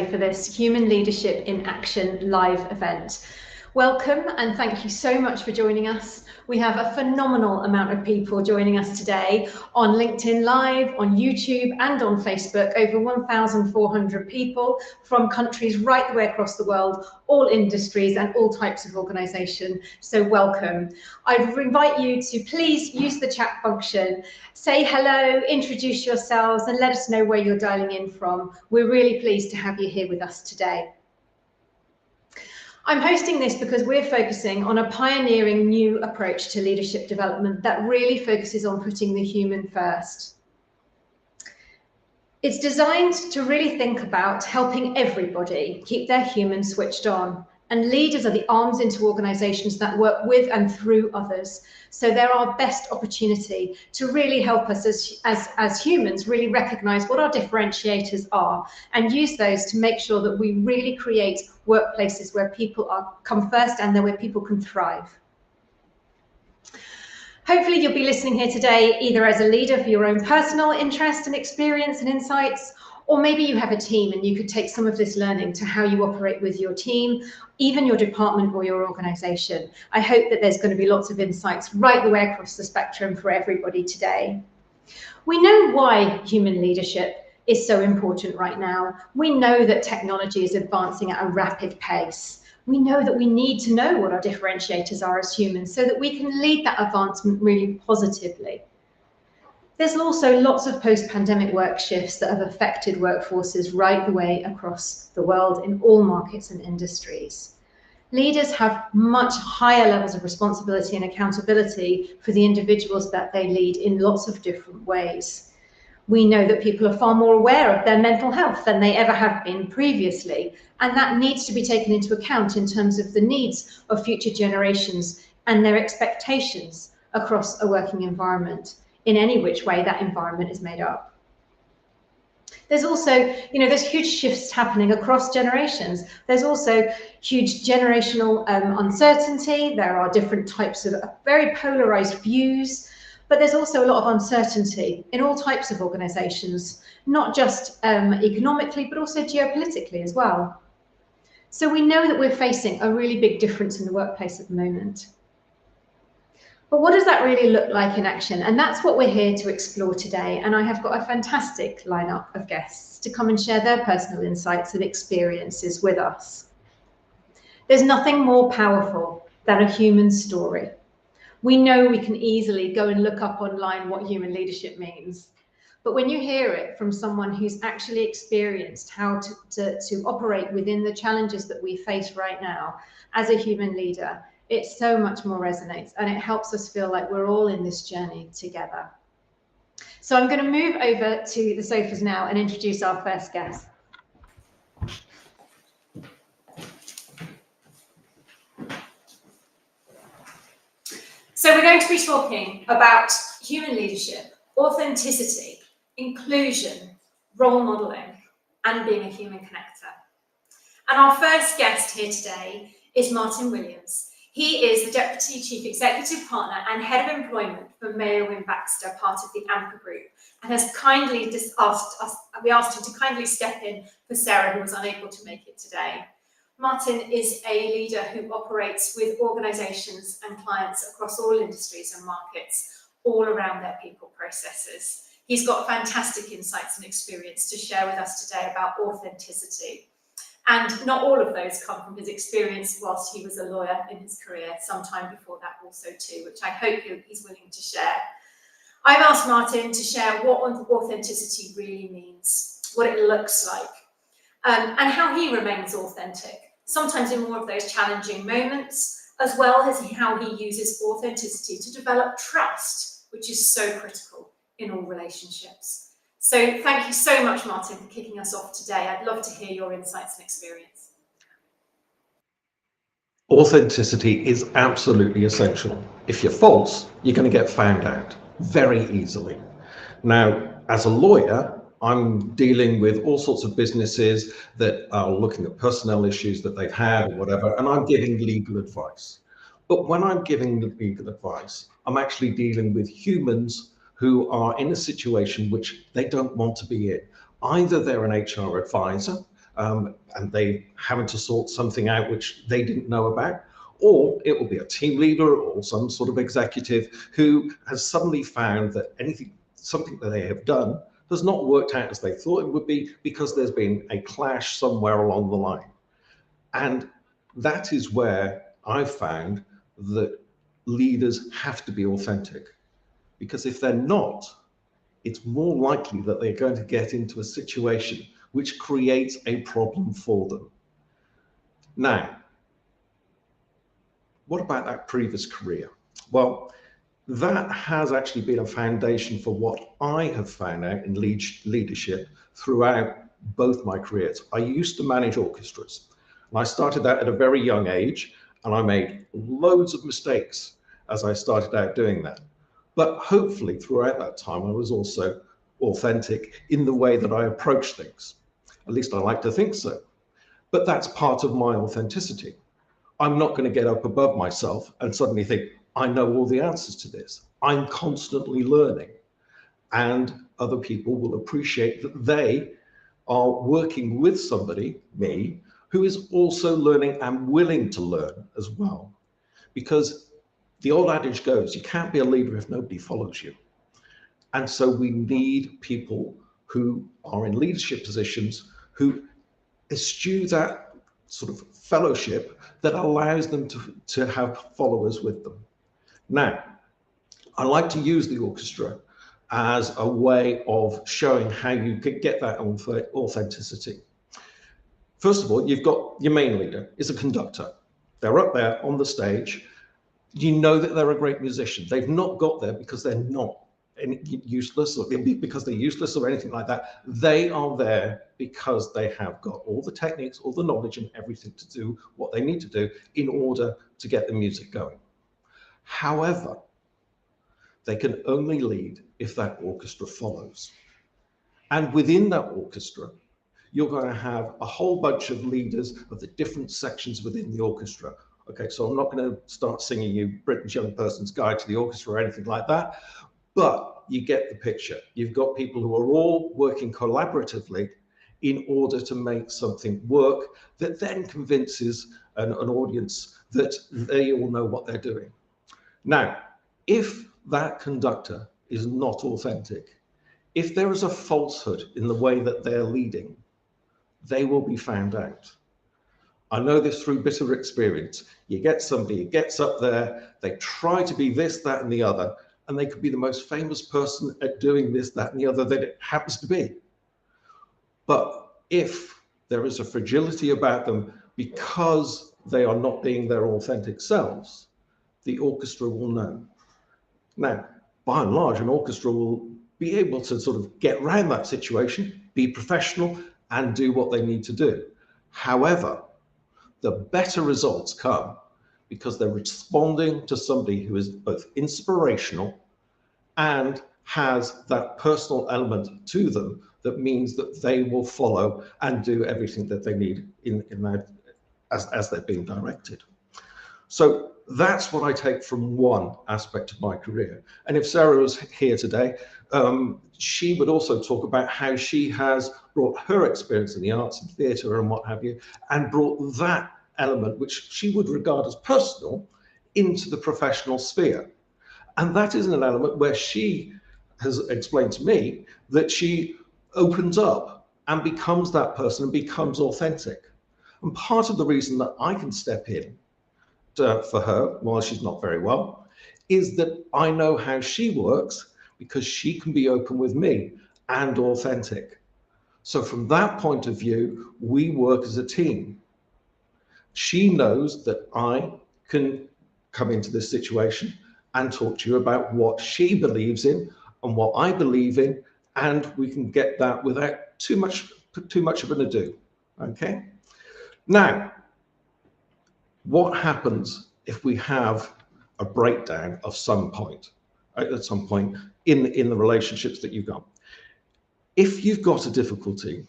for this Human Leadership in Action live event. Welcome and thank you so much for joining us. We have a phenomenal amount of people joining us today on LinkedIn Live, on YouTube and on Facebook, over 1,400 people from countries right the way across the world, all industries and all types of organisation. So welcome. I invite you to please use the chat function, say hello, introduce yourselves and let us know where you're dialing in from. We're really pleased to have you here with us today. I'm hosting this because we're focusing on a pioneering new approach to leadership development that really focuses on putting the human first. It's designed to really think about helping everybody keep their human switched on. And leaders are the arms into organisations that work with and through others. So they're our best opportunity to really help us as humans really recognise what our differentiators are and use those to make sure that we really create workplaces where people come first and where people can thrive. Hopefully you'll be listening here today either as a leader for your own personal interest and experience and insights, or maybe you have a team and you could take some of this learning to how you operate with your team, even your department or your organisation. I hope that there's going to be lots of insights right the way across the spectrum for everybody today. We know why human leadership is so important right now. We know that technology is advancing at a rapid pace. We know that we need to know what our differentiators are as humans so that we can lead that advancement really positively. There's also lots of post-pandemic work shifts that have affected workforces right the way across the world in all markets and industries. Leaders have much higher levels of responsibility and accountability for the individuals that they lead in lots of different ways. We know that people are far more aware of their mental health than they ever have been previously, and that needs to be taken into account in terms of the needs of future generations and their expectations across a working environment, in any which way that environment is made up. There's also, there's huge shifts happening across generations. There's also huge generational uncertainty. There are different types of very polarized views, but there's also a lot of uncertainty in all types of organizations, not just economically, but also geopolitically as well. So we know that we're facing a really big difference in the workplace at the moment. But what does that really look like in action? And that's what we're here to explore today. And I have got a fantastic lineup of guests to come and share their personal insights and experiences with us. There's nothing more powerful than a human story. We know we can easily go and look up online what human leadership means. But when you hear it from someone who's actually experienced how to operate within the challenges that we face right now as a human leader, it so much more resonates and it helps us feel like we're all in this journey together. So I'm going to move over to the sofas now and introduce our first guest. So we're going to be talking about human leadership, authenticity, inclusion, role modelling, and being a human connector. And our first guest here today is Martin Williams. He is the Deputy Chief Executive Partner and Head of Employment for Mayo and Baxter, part of the Ampa Group, and has kindly we asked him to kindly step in for Sarah, who was unable to make it today. Martin is a leader who operates with organisations and clients across all industries and markets, all around their people processes. He's got fantastic insights and experience to share with us today about authenticity. And not all of those come from his experience whilst he was a lawyer in his career, sometime before that also too, which I hope he's willing to share. I've asked Martin to share what authenticity really means, what it looks like, and how he remains authentic, sometimes in more of those challenging moments, as well as how he uses authenticity to develop trust, which is so critical in all relationships. So thank you so much, Martin, for kicking us off today. I'd love to hear your insights and experience. Authenticity is absolutely essential. If you're false, you're going to get found out very easily. Now, as a lawyer, I'm dealing with all sorts of businesses that are looking at personnel issues that they've had or whatever, and I'm giving legal advice. But when I'm giving legal advice, I'm actually dealing with humans who are in a situation which they don't want to be in. Either they're an HR advisor, and they having to sort something out which they didn't know about, or it will be a team leader or some sort of executive who has suddenly found that something that they have done has not worked out as they thought it would be because there's been a clash somewhere along the line. And that is where I've found that leaders have to be authentic, because if they're not, it's more likely that they're going to get into a situation which creates a problem for them. Now, what about that previous career? Well, that has actually been a foundation for what I have found out in leadership throughout both my careers. I used to manage orchestras, and I started that at a very young age, and I made loads of mistakes as I started out doing that. But hopefully throughout that time, I was also authentic in the way that I approach things. At least I like to think so. But that's part of my authenticity. I'm not going to get up above myself and suddenly think, I know all the answers to this. I'm constantly learning. And other people will appreciate that they are working with somebody, me, who is also learning and willing to learn as well. Because the old adage goes, you can't be a leader if nobody follows you. And so we need people who are in leadership positions who eschew that sort of fellowship that allows them to have followers with them. Now, I like to use the orchestra as a way of showing how you could get that authenticity. First of all, you've got your main leader is a conductor. They're up there on the stage. You know that they're a great musician. They've not got there because they're not useless, or because they're useless or anything like that. They are there because they have got all the techniques, all the knowledge and everything to do what they need to do in order to get the music going. However, they can only lead if that orchestra follows. And within that orchestra, you're going to have a whole bunch of leaders of the different sections within the orchestra. Okay, so I'm not going to start singing you Britain's Young Person's Guide to the Orchestra or anything like that, but you get the picture. You've got people who are all working collaboratively in order to make something work that then convinces an audience that they all know what they're doing. Now, if that conductor is not authentic, if there is a falsehood in the way that they're leading, they will be found out. I know this through bitter experience. You get somebody who gets up there, they try to be this, that, and the other, and they could be the most famous person at doing this, that, and the other that it happens to be. But if there is a fragility about them because they are not being their authentic selves, the orchestra will know. Now, by and large, an orchestra will be able to sort of get around that situation, be professional, and do what they need to do. However, the better results come because they're responding to somebody who is both inspirational and has that personal element to them that means that they will follow and do everything that they need in that as they're being directed. So that's what I take from one aspect of my career. And if Sarah was here today, she would also talk about how she has brought her experience in the arts and theatre and what have you, and brought that element, which she would regard as personal, into the professional sphere. And that is an element where she has explained to me that she opens up and becomes that person and becomes authentic. And part of the reason that I can step in for her while she's not very well is that I know how she works because she can be open with me and authentic. So from that point of view, we work as a team. She knows that I can come into this situation and talk to you about what she believes in and what I believe in, and we can get that without too much of an ado. Okay. Now, what happens if we have a breakdown of some point, at some point in the relationships that you've got? If you've got a difficulty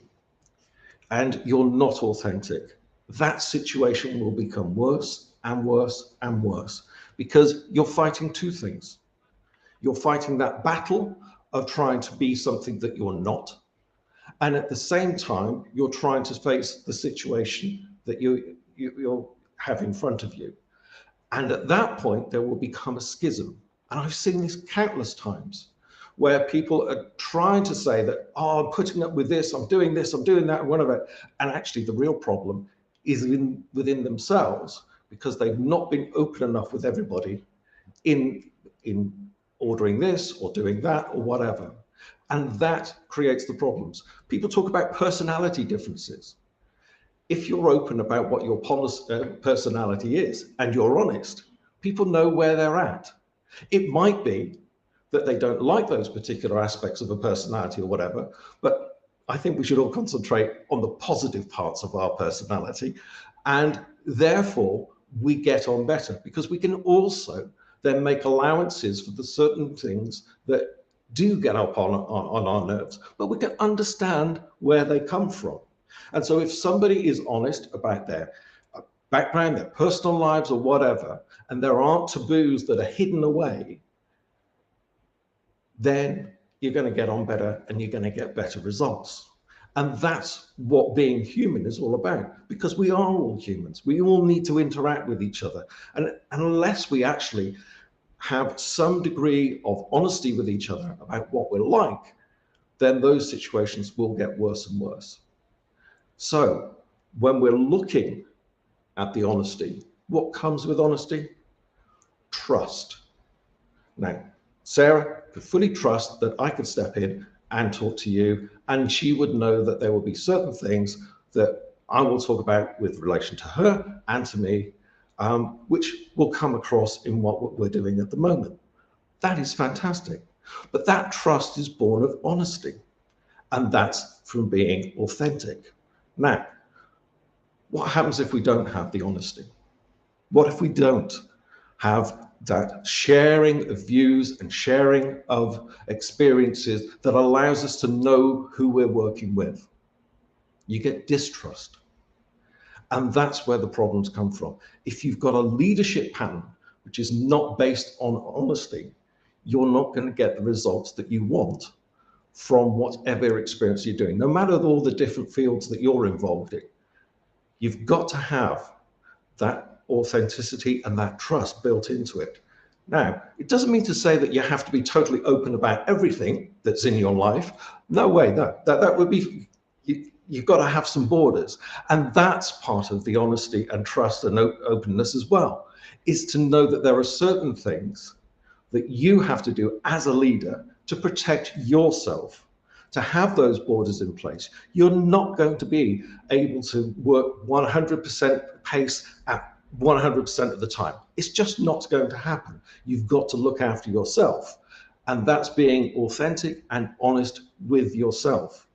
and you're not authentic, that situation will become worse and worse and worse because you're fighting two things. You're fighting that battle of trying to be something that you're not, And at the same time, you're trying to face the situation that you'll have in front of you. And at that point, there will become a schism. And I've seen this countless times where people are trying to say that, oh, I'm putting up with this, I'm doing that, and whatever. And actually, the real problem is within themselves, because they've not been open enough with everybody in ordering this or doing that or whatever. And that creates the problems. People talk about personality differences. If you're open about what your personality is and you're honest, people know where they're at. It might be that they don't like those particular aspects of a personality or whatever, but I think we should all concentrate on the positive parts of our personality, and therefore we get on better, because we can also then make allowances for the certain things that do get up on our nerves, but we can understand where they come from. And so if somebody is honest about their background, their personal lives or whatever, and there aren't taboos that are hidden away, then you're going to get on better and you're going to get better results. And that's what being human is all about, because we are all humans. We all need to interact with each other. And unless we actually have some degree of honesty with each other about what we're like, then those situations will get worse and worse. So when we're looking at the honesty, what comes with honesty? Trust. Now, Sarah could fully trust that I could step in and talk to you, and she would know that there will be certain things that I will talk about with relation to her and to me, which will come across in what we're doing at the moment. That is fantastic. But that trust is born of honesty, and that's from being authentic. Now, what happens if we don't have the honesty? What if we don't have that sharing of views and sharing of experiences that allows us to know who we're working with? You get distrust. And that's where the problems come from. If you've got a leadership pattern which is not based on honesty, you're not going to get the results that you want from whatever experience you're doing, no matter all the different fields that you're involved in. You've got to have that authenticity and that trust built into it. Now, it doesn't mean to say that you have to be totally open about everything that's in your life. No way, no. That would be, you've got to have some borders. And that's part of the honesty and trust and openness as well, is to know that there are certain things that you have to do as a leader to protect yourself, to have those borders in place. You're not going to be able to work 100% pace at 100% of the time. It's just not going to happen. You've got to look after yourself. And that's being authentic and honest with yourself.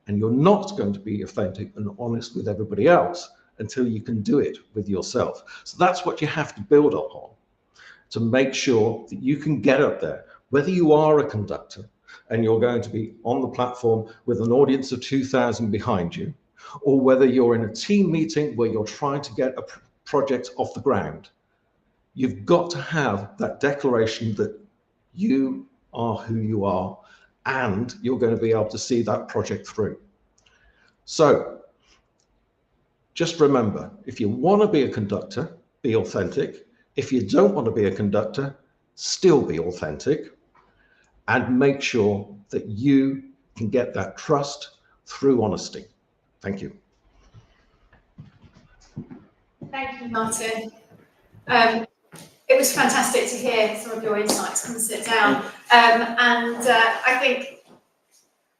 And you're not going to be authentic and honest with everybody else until you can do it with yourself. So that's what you have to build upon to make sure that you can get up there, whether you are a conductor and you're going to be on the platform with an audience of 2,000 behind you, or whether you're in a team meeting where you're trying to get a project off the ground. You've got to have that declaration that you are who you are, and you're going to be able to see that project through. So just remember, if you want to be a conductor, be authentic. If you don't want to be a conductor, still be authentic, and make sure that you can get that trust through honesty. Thank you. Thank you, Martin. It was fantastic to hear some of your insights. Come and sit down. I think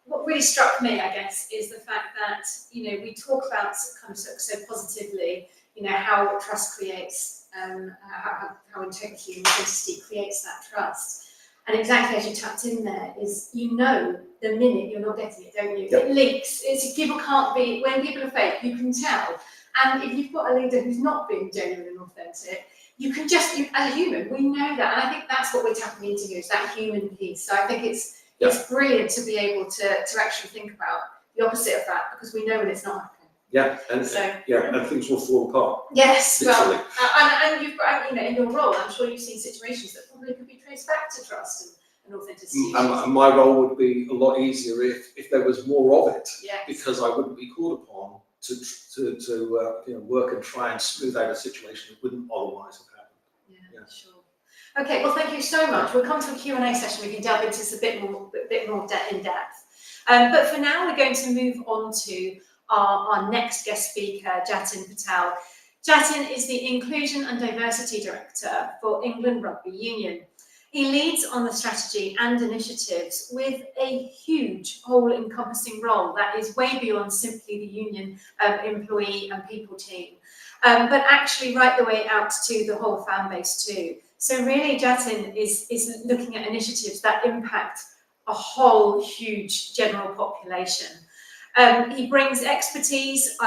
what really struck me, I guess, is the fact that, you know, we talk about kind of so positively, you know, how trust creates, how integrity and authenticity creates that trust. And exactly as you tapped in there is, you know, the minute you're not getting it, don't you? Yep. It leaks. People can't be, when people are fake, you can tell. And if you've got a leader who's not being genuine and authentic, you can just, as a human, we know that. And I think that's what we're tapping into here, is that human piece. So I think it's brilliant to be able to actually think about the opposite of that, because we know when it's not happening. Yeah, and and things will fall apart. Yes, literally. Well, and you've got, you know, in your role, I'm sure you've seen situations that probably could be traced back to trust and authenticity. And my role would be a lot easier if there was more of it, Yes. because I wouldn't be called upon to work and try and smooth out a situation that wouldn't otherwise have happened. Yeah, sure. Okay, well, thank you so much. We'll come to a Q&A session. We can delve into this a bit more in depth. But for now, we're going to move on to our next guest speaker, Jatin Patel. Jatin is the Inclusion and Diversity Director for England Rugby Union. He leads on the strategy and initiatives with a huge all-encompassing role that is way beyond simply the union employee and people team, but actually right the way out to the whole fan base too. So really, Jatin is looking at initiatives that impact a whole huge general population. He brings expertise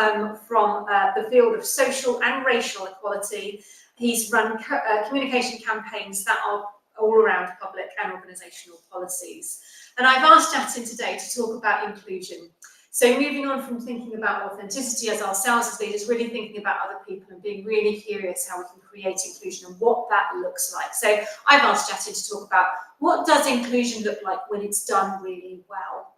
from the field of social and racial equality. He's run communication campaigns that are all around public and organisational policies. And I've asked Jatin today to talk about inclusion. So moving on from thinking about authenticity as ourselves as leaders, really thinking about other people and being really curious how we can create inclusion and what that looks like. So I've asked Jatin to talk about what does inclusion look like when it's done really well?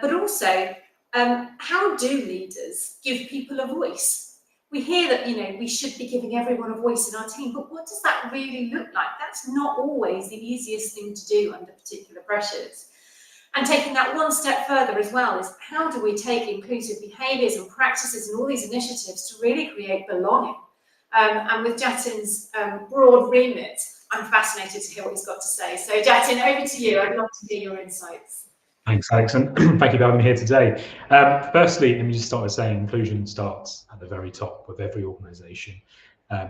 But also, how do leaders give people a voice? We hear that, we should be giving everyone a voice in our team, but what does that really look like? That's not always the easiest thing to do under particular pressures. And taking that one step further as well is how do we take inclusive behaviours and practices and all these initiatives to really create belonging? And with Jatin's broad remit, I'm fascinated to hear what he's got to say. So Jatin, over to you. I'd love to hear your insights. Thanks, Alex, and thank you for having me here today. Firstly, let me just start by saying inclusion starts at the very top of every organisation.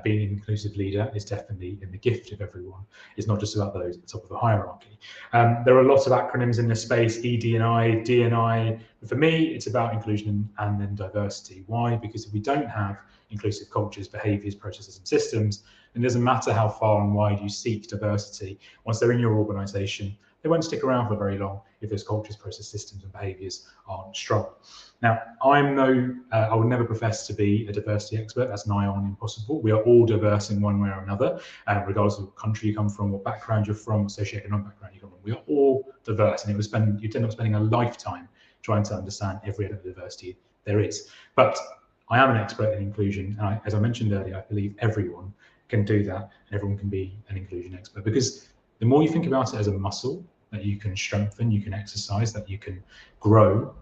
Being an inclusive leader is definitely in the gift of everyone. It's not just about those at the top of the hierarchy. There are lots of acronyms in this space, ED&I, D&I. But for me, it's about inclusion and then diversity. Why? Because if we don't have inclusive cultures, behaviours, processes and systems, then it doesn't matter how far and wide you seek diversity. Once they're in your organisation, they won't stick around for very long if those cultures, process systems and behaviours aren't strong. Now, I would never profess to be a diversity expert. That's nigh on impossible. We are all diverse in one way or another, regardless of what country you come from, what background you're from, what socioeconomic background you come from. We are all diverse, and you end up spending a lifetime trying to understand every element of diversity there is. But I am an expert in inclusion, and as I mentioned earlier, I believe everyone can do that, and everyone can be an inclusion expert, because the more you think about it as a muscle that you can strengthen, you can exercise, that you can grow,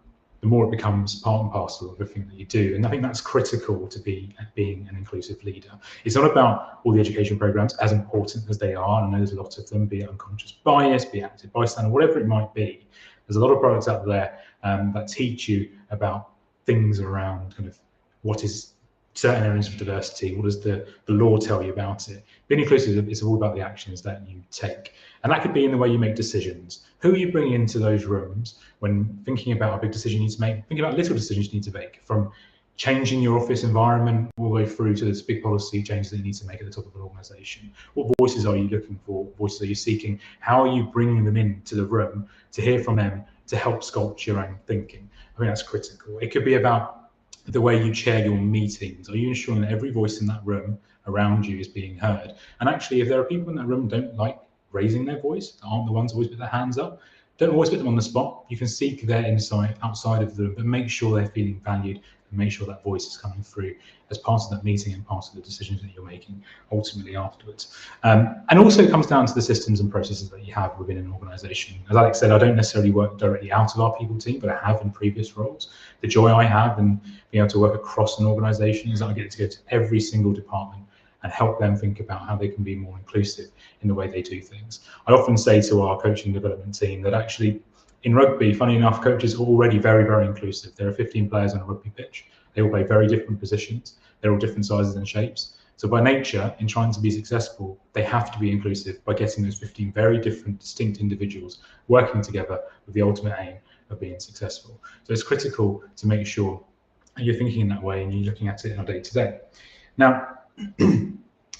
the more it becomes part and parcel of everything that you do. And I think that's critical to being an inclusive leader. It's not about all the education programs, as important as they are, and I know there's a lot of them, be it unconscious bias, be it active bystander, whatever it might be. There's a lot of products out there that teach you about things around kind of what is certain areas of diversity, what does the law tell you about it. Being inclusive is all about the actions that you take. And that could be in the way you make decisions. Who are you bringing into those rooms when thinking about a big decision you need to make? Think about little decisions you need to make, from changing your office environment all the way through to this big policy changes that you need to make at the top of an organisation. What voices are you looking for? What voices are you seeking? How are you bringing them into the room to hear from them, to help sculpt your own thinking? I think that's critical. It could be about the way you chair your meetings. Are you ensuring that every voice in that room around you is being heard? And actually, if there are people in that room who don't like raising their voice, that aren't the ones who always put their hands up, don't always put them on the spot. You can seek their insight outside of them, but make sure they're feeling valued and make sure that voice is coming through as part of that meeting and part of the decisions that you're making ultimately afterwards. And also it comes down to the systems and processes that you have within an organisation. As Alex said, I don't necessarily work directly out of our people team, but I have in previous roles. The joy I have in being able to work across an organisation is that I get to go to every single department and help them think about how they can be more inclusive in the way they do things. I often say to our coaching development team that actually in rugby, funny enough, coaches are already very, very inclusive. There are 15 players on a rugby pitch. They all play very different positions. They're all different sizes and shapes. So by nature, in trying to be successful, they have to be inclusive by getting those 15 very different, distinct individuals working together with the ultimate aim of being successful. So it's critical to make sure you're thinking in that way and you're looking at it in our day-to-day. Now,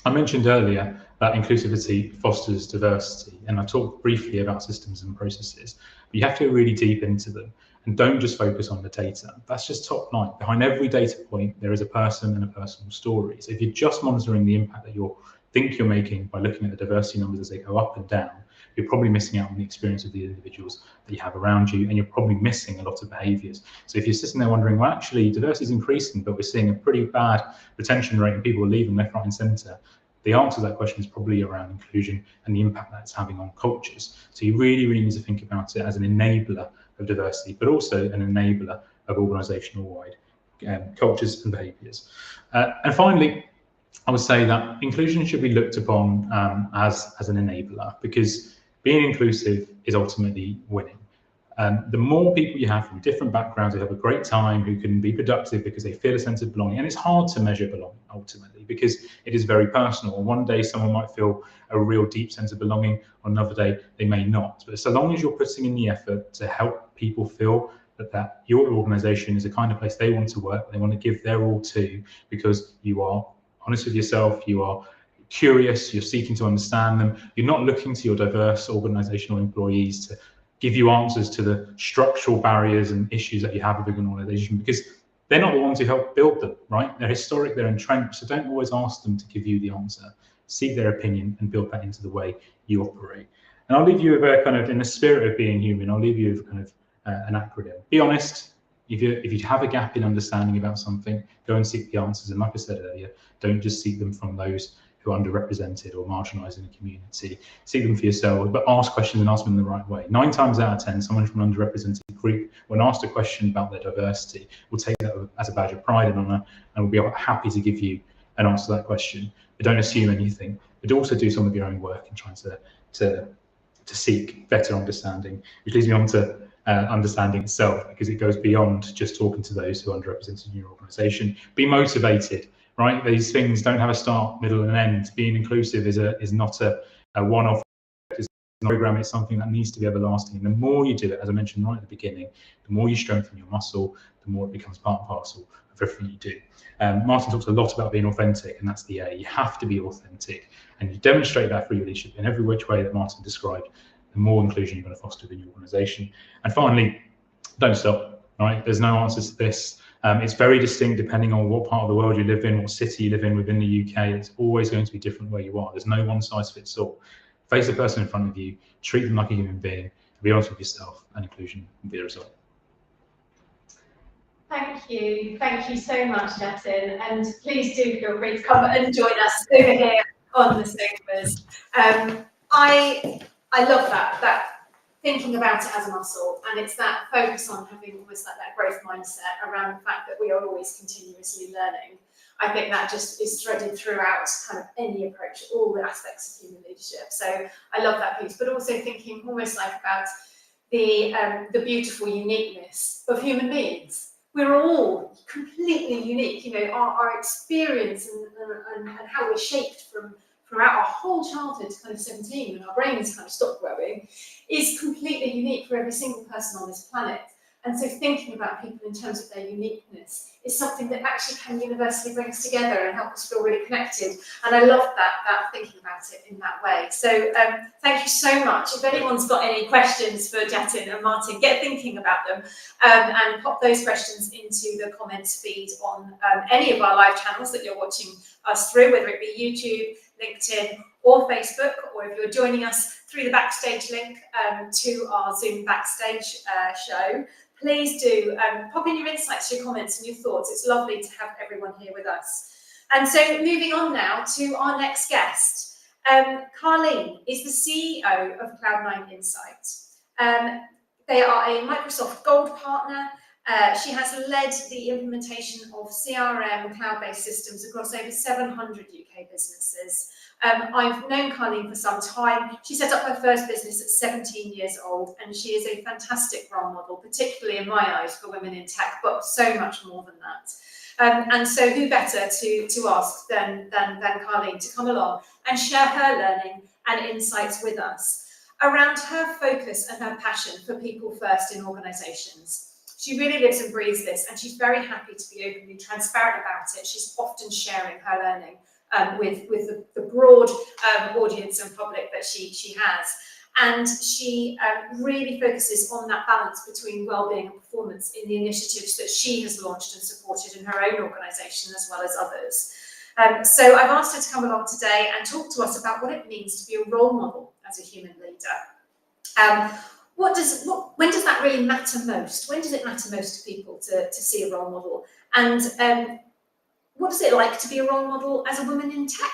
I mentioned earlier that inclusivity fosters diversity, and I talked briefly about systems and processes, but you have to go really deep into them and don't just focus on the data. That's just top line. Behind every data point, there is a person and a personal story. So if you're just monitoring the impact that you think you're making by looking at the diversity numbers as they go up and down, you're probably missing out on the experience of the individuals that you have around you, and you're probably missing a lot of behaviours. So if you're sitting there wondering, well, actually diversity is increasing, but we're seeing a pretty bad retention rate and people are leaving left, right and centre, the answer to that question is probably around inclusion and the impact that's having on cultures. So you really, really need to think about it as an enabler of diversity, but also an enabler of organisational wide cultures and behaviours. And finally, I would say that inclusion should be looked upon as an enabler, because being inclusive is ultimately winning. The more people you have from different backgrounds who have a great time, who can be productive because they feel a sense of belonging, and it's hard to measure belonging ultimately because it is very personal. One day someone might feel a real deep sense of belonging, on another day they may not. But so long as you're putting in the effort to help people feel that your organisation is the kind of place they want to work, they want to give their all to, because you are honest with yourself, you are curious, you're seeking to understand them, you're not looking to your diverse organisational employees to give you answers to the structural barriers and issues that you have with an organisation, because they're not the ones who help build them, right? They're historic, they're entrenched, so don't always ask them to give you the answer. Seek their opinion and build that into the way you operate. And I'll leave you with a kind of, in the spirit of being human, I'll leave you with kind of an acronym. Be honest. If you have a gap in understanding about something, go and seek the answers. And like I said earlier, don't just seek them from those who are underrepresented or marginalised in the community. Seek them for yourself, but ask questions and ask them in the right way. 9 times out of 10, someone from an underrepresented group, when asked a question about their diversity, will take that as a badge of pride and honour, and will be happy to give you an answer to that question. But don't assume anything, but also do some of your own work in trying to seek better understanding, which leads me on to understanding itself, because it goes beyond just talking to those who are underrepresented in your organisation. Be motivated, right? These things don't have a start, middle and end. Being inclusive is not a one-off program. It's something that needs to be everlasting. And the more you do it, as I mentioned right at the beginning, the more you strengthen your muscle, the more it becomes part and parcel of everything you do. Martin talks a lot about being authentic, and that's the A. You have to be authentic, and you demonstrate that through your leadership in every which way that Martin described. The more inclusion you're going to foster within your organisation. And finally, don't stop, right? There's no answers to this. It's very distinct depending on what part of the world you live in, what city you live in within the UK. It's always going to be different where you are. There's no one size fits all. Face the person in front of you, treat them like a human being, be honest with yourself, and inclusion will be the result. Thank you so much, Jatin, and please do feel free to come and join us over here on the sofas. I love that thinking about it as a muscle, and it's that focus on having almost like that growth mindset around the fact that we are always continuously learning. I think that just is threaded throughout kind of any approach, all the aspects of human leadership. So I love that piece, but also thinking almost like about the beautiful uniqueness of human beings. We're all completely unique, you know, our experience and how we're shaped throughout our whole childhood to kind of 17, when our brains kind of stop growing, is completely unique for every single person on this planet. And so thinking about people in terms of their uniqueness is something that actually can universally bring us together and help us feel really connected. And I love that thinking about it in that way. So thank you so much. If anyone's got any questions for Jatin and Martin, get thinking about them and pop those questions into the comments feed on any of our live channels that you're watching us through, whether it be YouTube, LinkedIn or Facebook, or if you're joining us through the backstage link to our Zoom backstage show. Please do pop in your insights, your comments and your thoughts. It's lovely to have everyone here with us. And so moving on now to our next guest. Carleen is the CEO of Cloud9 Insight. They are a Microsoft Gold partner. She has led the implementation of CRM cloud-based systems across over 700 UK businesses. I've known Carleen for some time. She set up her first business at 17 years old, and she is a fantastic role model, particularly in my eyes for women in tech, but so much more than that. And so who better to ask than Carleen to come along and share her learning and insights with us around her focus and her passion for people first in organisations. She really lives and breathes this, and she's very happy to be openly transparent about it. She's often sharing her learning with the broad audience and public that she has. And she really focuses on that balance between wellbeing and performance in the initiatives that she has launched and supported in her own organisation as well as others. So I've asked her to come along today and talk to us about what it means to be a role model as a human leader. When does that really matter most? When does it matter most to people to see a role model? And what is it like to be a role model as a woman in tech?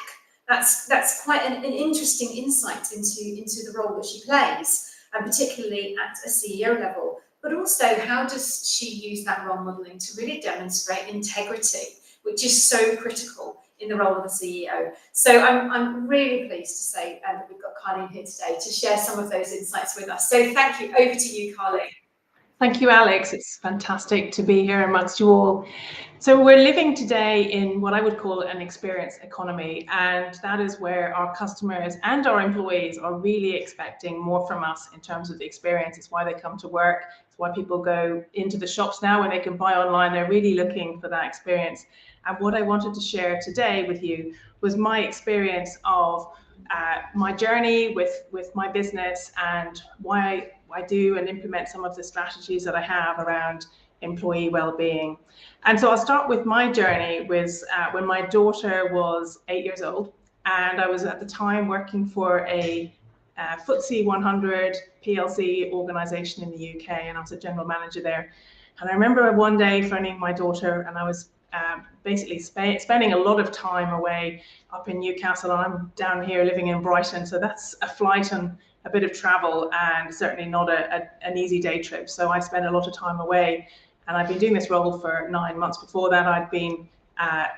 That's quite an interesting insight into the role that she plays, and particularly at a CEO level. But also, how does she use that role modeling to really demonstrate integrity, which is so critical in the role of a CEO? So I'm really pleased to say that we've got Carleen here today to share some of those insights with us. So thank you. Over to you, Carleen. Thank you, Alex. It's fantastic to be here amongst you all. So we're living today in what I would call an experience economy, and that is where our customers and our employees are really expecting more from us in terms of the experience. It's why they come to work. It's why people go into the shops now where they can buy online. They're really looking for that experience. And what I wanted to share today with you was my experience of my journey with my business and why I do and implement some of the strategies that I have around employee well-being. And so I'll start with my journey was when my daughter was 8 years old, and I was at the time working for a FTSE 100 PLC organization in the UK, and I was a general manager there. And I remember one day phoning my daughter, and I was basically spending a lot of time away up in Newcastle. I'm down here living in Brighton, so that's a flight and a bit of travel, and certainly not an easy day trip. So I spent a lot of time away, and I've been doing this role for 9 months. Before that, I'd been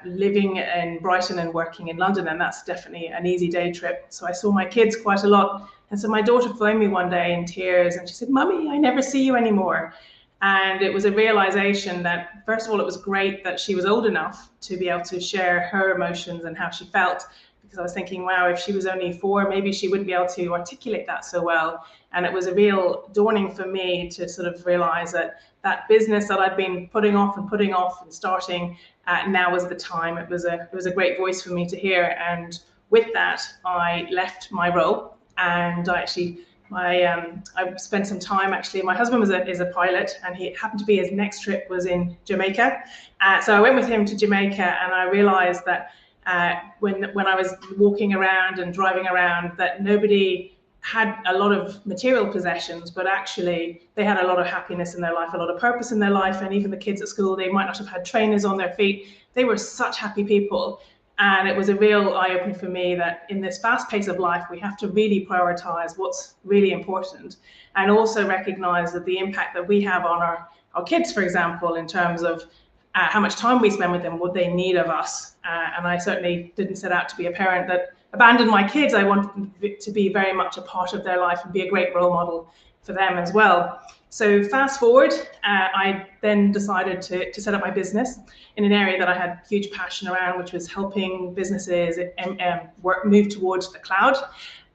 living in Brighton and working in London, and that's definitely an easy day trip. So I saw my kids quite a lot. And so my daughter phoned me one day in tears, and she said, "Mummy, I never see you anymore." And it was a realization that, first of all, it was great that she was old enough to be able to share her emotions and how she felt, because I was thinking, wow, if she was only 4, maybe she wouldn't be able to articulate that so well. And it was a real dawning for me to sort of realize that that business that I'd been putting off and starting, now was the time. It was a great voice for me to hear. And with that, I left my role, and I spent some time, actually. My husband is a pilot, and he happened to be, his next trip was in Jamaica. So I went with him to Jamaica, and I realized that when I was walking around and driving around, that nobody had a lot of material possessions, but actually they had a lot of happiness in their life, a lot of purpose in their life. And even the kids at school, they might not have had trainers on their feet. They were such happy people. And it was a real eye-opener for me that in this fast pace of life, we have to really prioritize what's really important, and also recognize that the impact that we have on our kids, for example, in terms of how much time we spend with them, what they need of us. And I certainly didn't set out to be a parent that abandoned my kids. I wanted them to be very much a part of their life and be a great role model for them as well. So fast forward, I then decided to set up my business in an area that I had huge passion around, which was helping businesses move towards the cloud.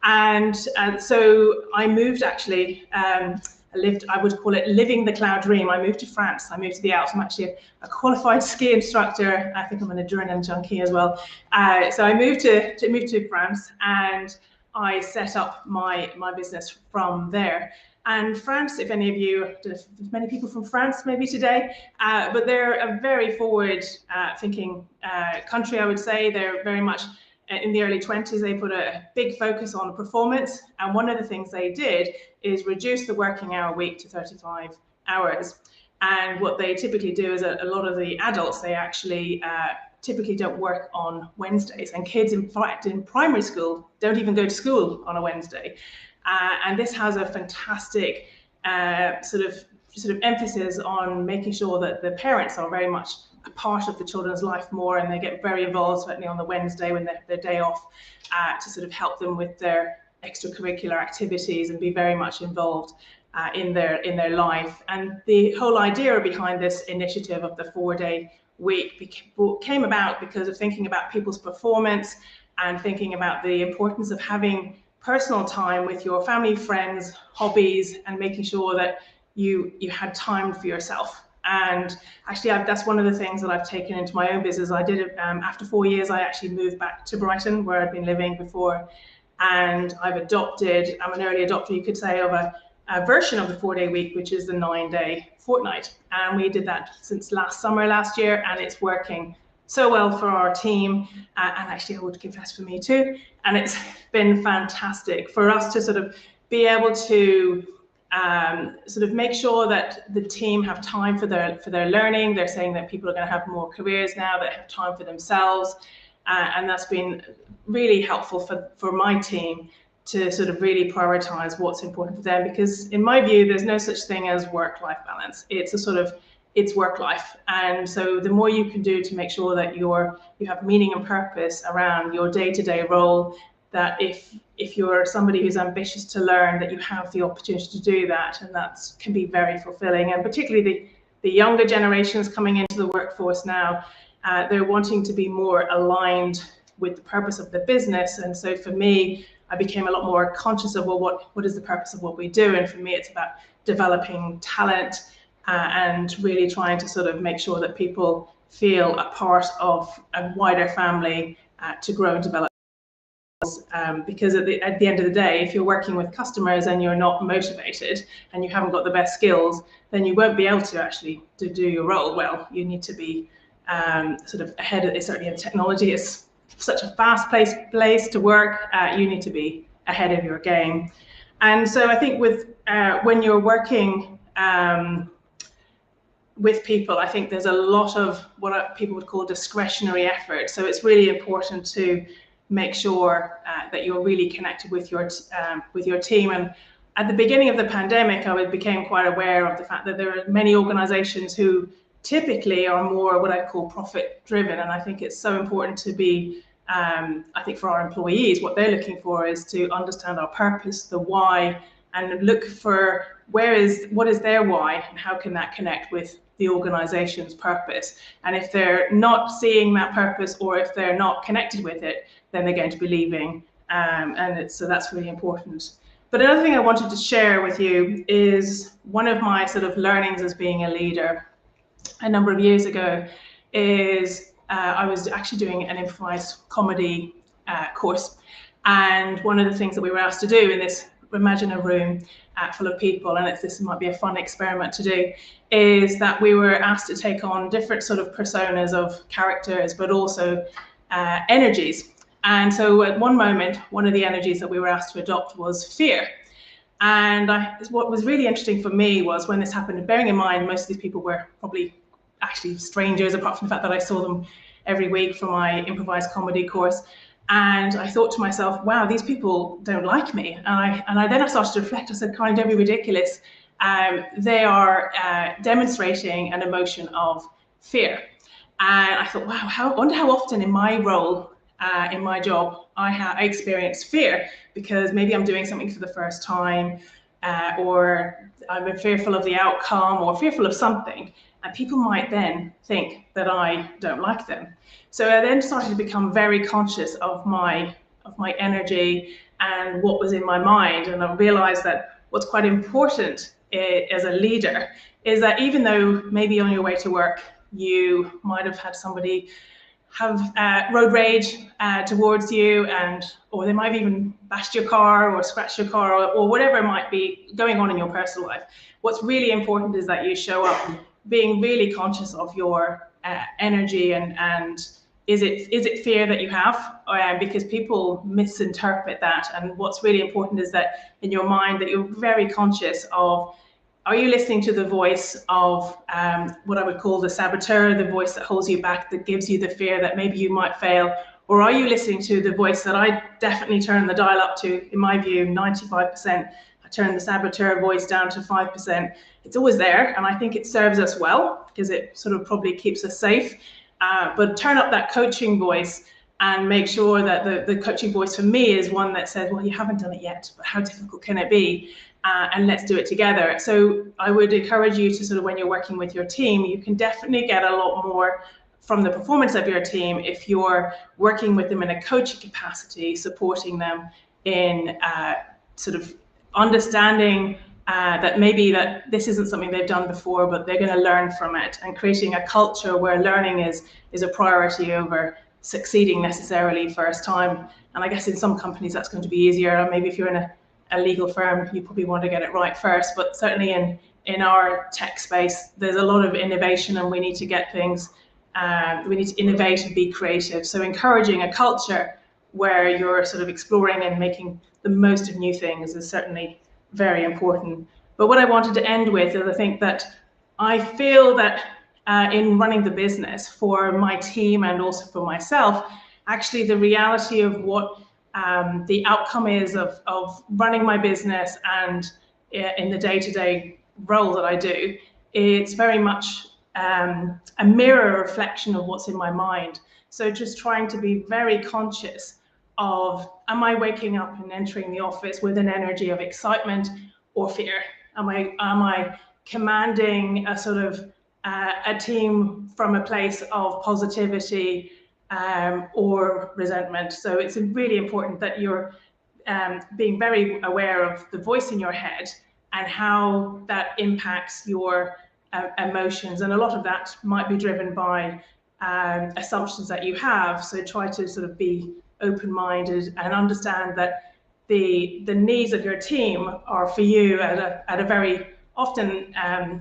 And so I moved, actually, I would call it living the cloud dream. I moved to France. I moved to the Alps. I'm actually a qualified ski instructor. I think I'm an adrenaline junkie as well. So I moved to France, and I set up my business from there. And France, if any of you, there's many people from France maybe today, but they're a very forward thinking country, I would say. They're very much in the early 20s, they put a big focus on performance. And one of the things they did is reduce the working hour week to 35 hours. And what they typically do is a lot of the adults, they actually typically don't work on Wednesdays. And kids, in fact, in primary school, don't even go to school on a Wednesday. And this has a fantastic sort of emphasis on making sure that the parents are very much a part of the children's life more, and they get very involved, certainly on the Wednesday when they're their day off, to sort of help them with their extracurricular activities and be very much involved in their life. And the whole idea behind this initiative of the 4-day week came about because of thinking about people's performance and thinking about the importance of having personal time with your family, friends, hobbies, and making sure that you had time for yourself. And actually, that's one of the things that I've taken into my own business. I did it after 4 years. I actually moved back to Brighton, where I'd been living before, and I'm an early adopter, you could say, of a version of the 4-day week, which is the 9-day fortnight. And we did that since last year, and it's working so well for our team, and actually I would confess for me too. And it's been fantastic for us to sort of be able to sort of make sure that the team have time for their learning. They're saying that people are going to have more careers now, that have time for themselves, and that's been really helpful for my team to sort of really prioritize what's important for them, because in my view there's no such thing as work-life balance. It's work life, and so the more you can do to make sure that you have meaning and purpose around your day-to-day role, that if you're somebody who's ambitious to learn, that you have the opportunity to do that, and that can be very fulfilling. And particularly the younger generations coming into the workforce now, they're wanting to be more aligned with the purpose of the business. And so for me, I became a lot more conscious of, well, what is the purpose of what we do? And for me, it's about developing talent, and really trying to sort of make sure that people feel a part of a wider family to grow and develop. Because at the end of the day, if you're working with customers and you're not motivated and you haven't got the best skills, then you won't be able to actually do your role well. You need to be sort of ahead of it. Certainly in technology, it's such a fast place to work. You need to be ahead of your game. And so I think when you're working with people, I think there's a lot of what people would call discretionary effort. So it's really important to make sure that you're really connected with your team. And at the beginning of the pandemic, I became quite aware of the fact that there are many organizations who typically are more what I call profit driven. And I think it's so important to be, I think for our employees, what they're looking for is to understand our purpose, the why, and look for what is their why and how can that connect with the organization's purpose. And if they're not seeing that purpose, or if they're not connected with it, then they're going to be leaving. So that's really important. But another thing I wanted to share with you is one of my sort of learnings as being a leader a number of years ago is I was actually doing an improvised comedy course. And one of the things that we were asked to do in this, imagine a room full of people, and this might be a fun experiment to do, is that we were asked to take on different sort of personas of characters, but also energies. And so at one moment, one of the energies that we were asked to adopt was fear. And what was really interesting for me was when this happened, bearing in mind most of these people were probably actually strangers, apart from the fact that I saw them every week for my improvised comedy course. And I thought to myself, wow, these people don't like me. And I then started to reflect. I said, Karen, don't be ridiculous. They are demonstrating an emotion of fear. And I thought, wow, I wonder how often in my role, in my job, I experience fear, because maybe I'm doing something for the first time, or I'm fearful of the outcome, or fearful of something. And people might then think that I don't like them. So I then started to become very conscious of my energy and what was in my mind. And I realized that what's quite important as a leader is that even though maybe on your way to work, you might have had somebody have road rage towards you, or they might have even bashed your car or scratched your car, or whatever might be going on in your personal life. What's really important is that you show up being really conscious of your energy, and is it fear that you have? Because people misinterpret that. And what's really important is that in your mind that you're very conscious of, are you listening to the voice of what I would call the saboteur, the voice that holds you back, that gives you the fear that maybe you might fail? Or are you listening to the voice that I definitely turn the dial up to, in my view, 95%. I turn the saboteur voice down to 5%. It's always there, and I think it serves us well because it sort of probably keeps us safe. But turn up that coaching voice and make sure that the coaching voice for me is one that says, well, you haven't done it yet, but how difficult can it be? And let's do it together. So I would encourage you to sort of, when you're working with your team, you can definitely get a lot more from the performance of your team if you're working with them in a coaching capacity, supporting them in sort of understanding that maybe that this isn't something they've done before, but they're going to learn from it, and creating a culture where learning is a priority over succeeding necessarily first time. And I guess in some companies that's going to be easier. Maybe if you're in a legal firm, you probably want to get it right first. But certainly in our tech space, there's a lot of innovation, and we need to get things we need to innovate and be creative. So encouraging a culture where you're sort of exploring and making the most of new things is certainly very important. But what I wanted to end with is I think that I feel that in running the business for my team and also for myself, actually the reality of what the outcome is of running my business and in the day-to-day role that I do, it's very much a mirror reflection of what's in my mind. So just trying to be very conscious of, am I waking up and entering the office with an energy of excitement or fear? Am I commanding a sort of a team from a place of positivity or resentment? So it's really important that you're being very aware of the voice in your head and how that impacts your emotions. And a lot of that might be driven by assumptions that you have. So try to sort of be open-minded and understand that the needs of your team are for you at a very often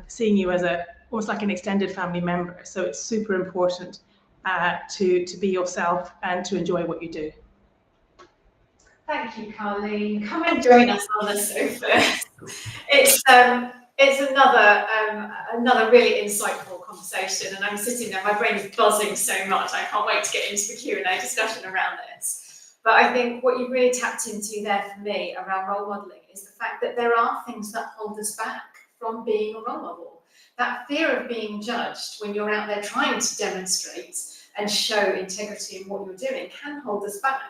seeing you as almost like an extended family member. So it's super important to be yourself and to enjoy what you do. Thank you, Carleen. Come and join us on the sofa. It's another really insightful conversation, and I'm sitting there, my brain is buzzing so much. I can't wait to get into the Q&A discussion around this. But I think what you've really tapped into there for me around role modelling is the fact that there are things that hold us back from being a role model. That fear of being judged when you're out there trying to demonstrate and show integrity in what you're doing can hold us back.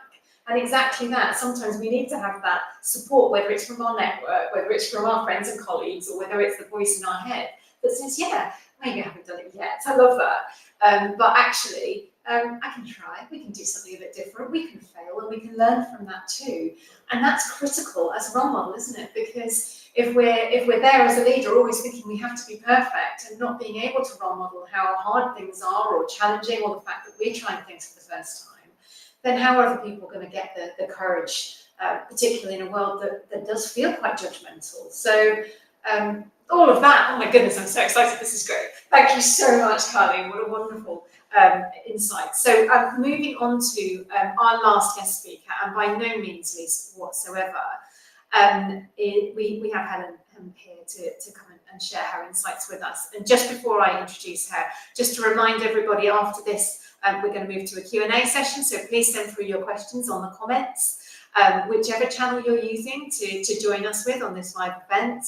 And exactly that, sometimes we need to have that support, whether it's from our network, whether it's from our friends and colleagues, or whether it's the voice in our head that says, yeah, maybe I haven't done it yet. I love that. But actually, I can try, we can do something a bit different, we can fail, and we can learn from that too. And that's critical as a role model, isn't it? Because if we're there as a leader, always thinking we have to be perfect and not being able to role model how hard things are or challenging, or the fact that we're trying things for the first time, then how are other people going to get the courage, particularly in a world that does feel quite judgmental? So all of that, oh my goodness, I'm so excited, this is great. Thank you so much, Carleen, what a wonderful insight. So moving on to our last guest speaker, and by no means least whatsoever, we have Helen here to come and share her insights with us. And just before I introduce her, just to remind everybody, after this, we're going to move to a Q&A session, so please send through your questions on the comments, whichever channel you're using to join us with on this live event.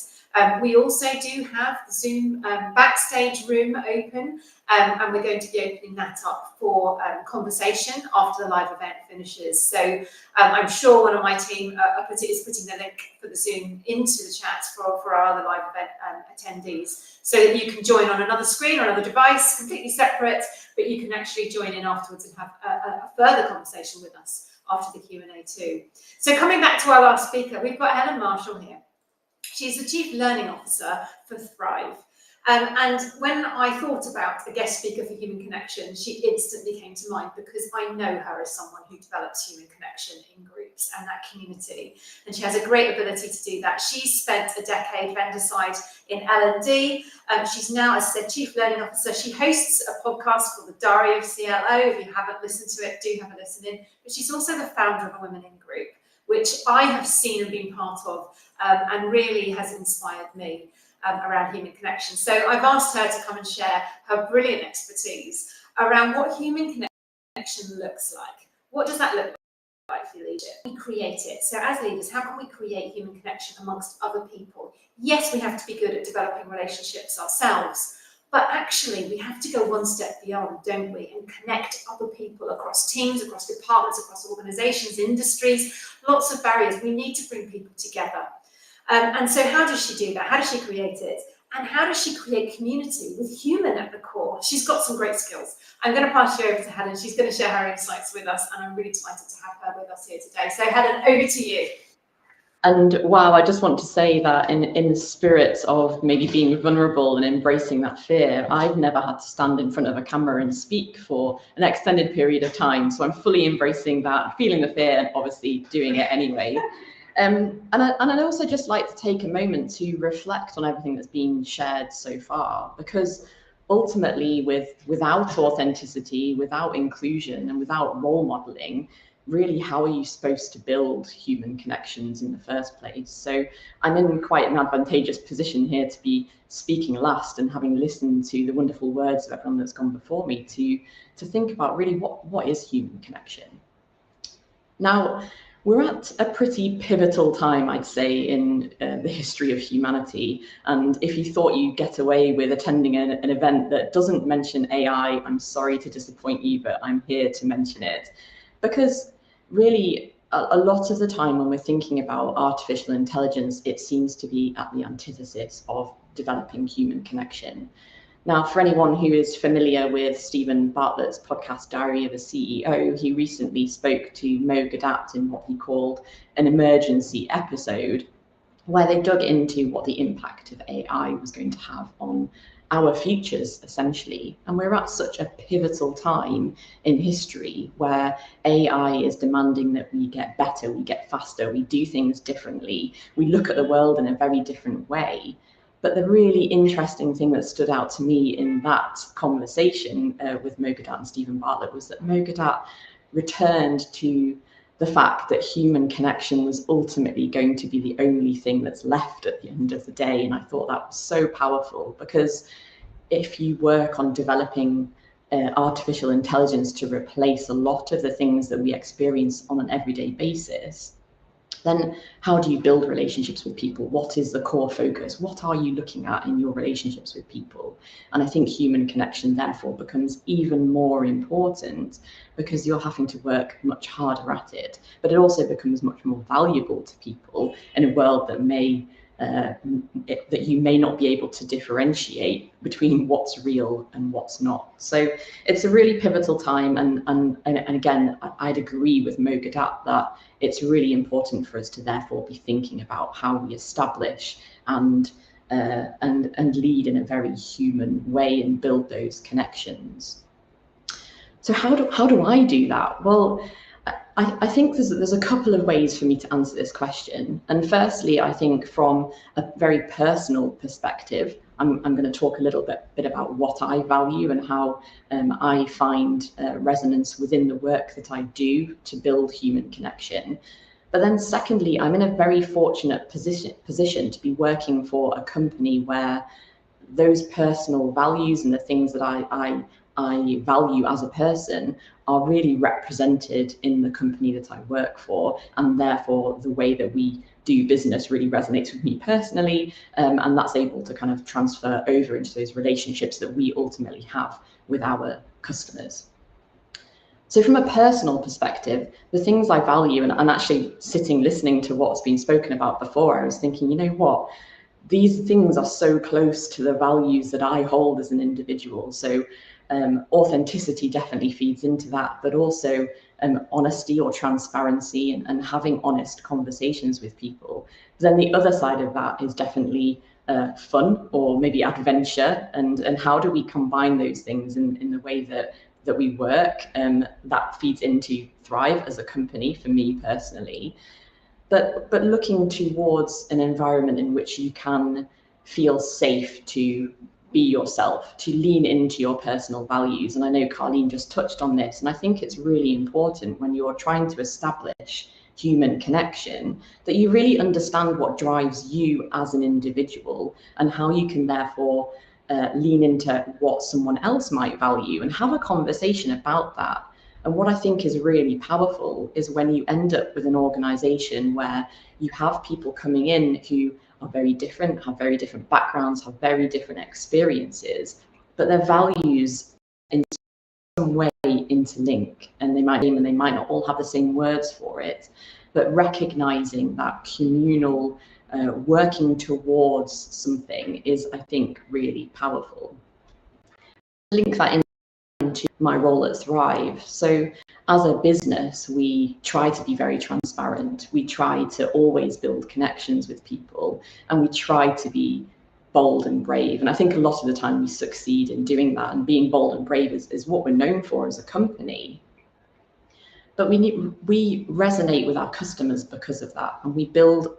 We also do have the Zoom backstage room open, and we're going to be opening that up for conversation after the live event finishes. So I'm sure one of my team is putting the link for the Zoom into the chat for our other live event attendees, so that you can join on another screen or another device, completely separate, but you can actually join in afterwards and have a further conversation with us after the Q&A too. So coming back to our last speaker, we've got Helen Marshall here. She's the Chief Learning Officer for Thrive. And when I thought about a guest speaker for Human Connection, she instantly came to mind because I know her as someone who develops human connection in groups and that community. And she has a great ability to do that. She's spent a decade vendor side in L&D. She's now, as I said, Chief Learning Officer. She hosts a podcast called The Diary of CLO. If you haven't listened to it, do have a listen in. But she's also the founder of a Women in Group, which I have seen and been part of, and really has inspired me around human connection. So I've asked her to come and share her brilliant expertise around what human connection looks like. What does that look like for leadership? We create it. So as leaders, how can we create human connection amongst other people? Yes, we have to be good at developing relationships ourselves, but actually we have to go one step beyond, don't we? And connect other people across teams, across departments, across organizations, industries, lots of barriers. We need to bring people together. And so how does she do that? How does she create it? And how does she create community with human at the core? She's got some great skills. I'm going to pass you over to Helen. She's going to share her insights with us, and I'm really delighted to have her with us here today. So Helen, over to you. And wow, I just want to say that in the spirit of maybe being vulnerable and embracing that fear, I've never had to stand in front of a camera and speak for an extended period of time. So I'm fully embracing that, feeling the fear, and obviously doing it anyway. And I'd also just like to take a moment to reflect on everything that's been shared so far, because ultimately, without authenticity, without inclusion, and without role modeling, really, how are you supposed to build human connections in the first place? So I'm in quite an advantageous position here to be speaking last and having listened to the wonderful words of everyone that's gone before me to think about really what is human connection. Now, we're at a pretty pivotal time, I'd say, in the history of humanity. And if you thought you'd get away with attending an event that doesn't mention AI, I'm sorry to disappoint you, but I'm here to mention it. Because really, a lot of the time when we're thinking about artificial intelligence, it seems to be at the antithesis of developing human connection. Now, for anyone who is familiar with Stephen Bartlett's podcast, Diary of a CEO, he recently spoke to Mo Gadat in what he called an emergency episode, where they dug into what the impact of AI was going to have on our futures, essentially. And we're at such a pivotal time in history where AI is demanding that we get better, we get faster, we do things differently, we look at the world in a very different way. But the really interesting thing that stood out to me in that conversation with Mo Gadat and Stephen Bartlett was that Mo Gadat returned to the fact that human connection was ultimately going to be the only thing that's left at the end of the day. And I thought that was so powerful, because if you work on developing artificial intelligence to replace a lot of the things that we experience on an everyday basis, then how do you build relationships with people? What is the core focus? What are you looking at in your relationships with people? And I think human connection therefore becomes even more important, because you're having to work much harder at it, but it also becomes much more valuable to people in a world that that you may not be able to differentiate between what's real and what's not. So it's a really pivotal time, and again, I'd agree with Mo Gadat that it's really important for us to therefore be thinking about how we establish and lead in a very human way and build those connections. So how do I do that? Well, I think there's a couple of ways for me to answer this question. And firstly, I think from a very personal perspective, I'm going to talk a little bit about what I value and how I find resonance within the work that I do to build human connection. But then secondly, I'm in a very fortunate position to be working for a company where those personal values and the things that I value as a person are really represented in the company that I work for, and therefore the way that we do business really resonates with me personally, and that's able to kind of transfer over into those relationships that we ultimately have with our customers. So from a personal perspective, the things I value, and actually listening to what's been spoken about before, I was thinking, you know what, these things are so close to the values that I hold as an individual. So authenticity definitely feeds into that, but also honesty or transparency and having honest conversations with people. Then the other side of that is definitely fun or maybe adventure, and how do we combine those things in the way that we work, that feeds into Thrive as a company for me personally. But looking towards an environment in which you can feel safe to be yourself, to lean into your personal values. And I know Carleen just touched on this, and I think it's really important when you're trying to establish human connection that you really understand what drives you as an individual and how you can therefore lean into what someone else might value and have a conversation about that. And what I think is really powerful is when you end up with an organization where you have people coming in who are very different, have very different backgrounds, have very different experiences, but their values in some way interlink, and they might not all have the same words for it, but recognizing that communal working towards something is, I think, really powerful. Link that into my role at Thrive. So as a business, we try to be very transparent. We try to always build connections with people, and we try to be bold and brave. And I think a lot of the time we succeed in doing that, and being bold and brave is what we're known for as a company. But we resonate with our customers because of that, and we build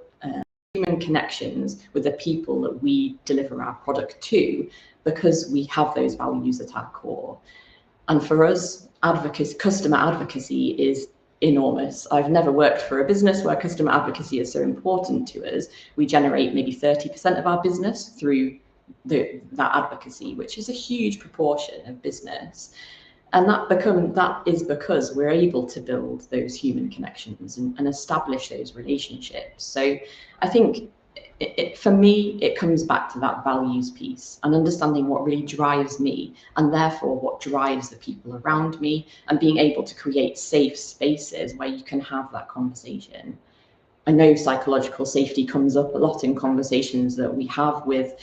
human connections with the people that we deliver our product to, because we have those values at our core. And for us, customer advocacy is enormous. I've never worked for a business where customer advocacy is so important to us. We generate maybe 30% of our business through that advocacy, which is a huge proportion of business. And that is because we're able to build those human connections and establish those relationships. So I think for me, it comes back to that values piece and understanding what really drives me, and therefore what drives the people around me, and being able to create safe spaces where you can have that conversation. I know psychological safety comes up a lot in conversations that we have with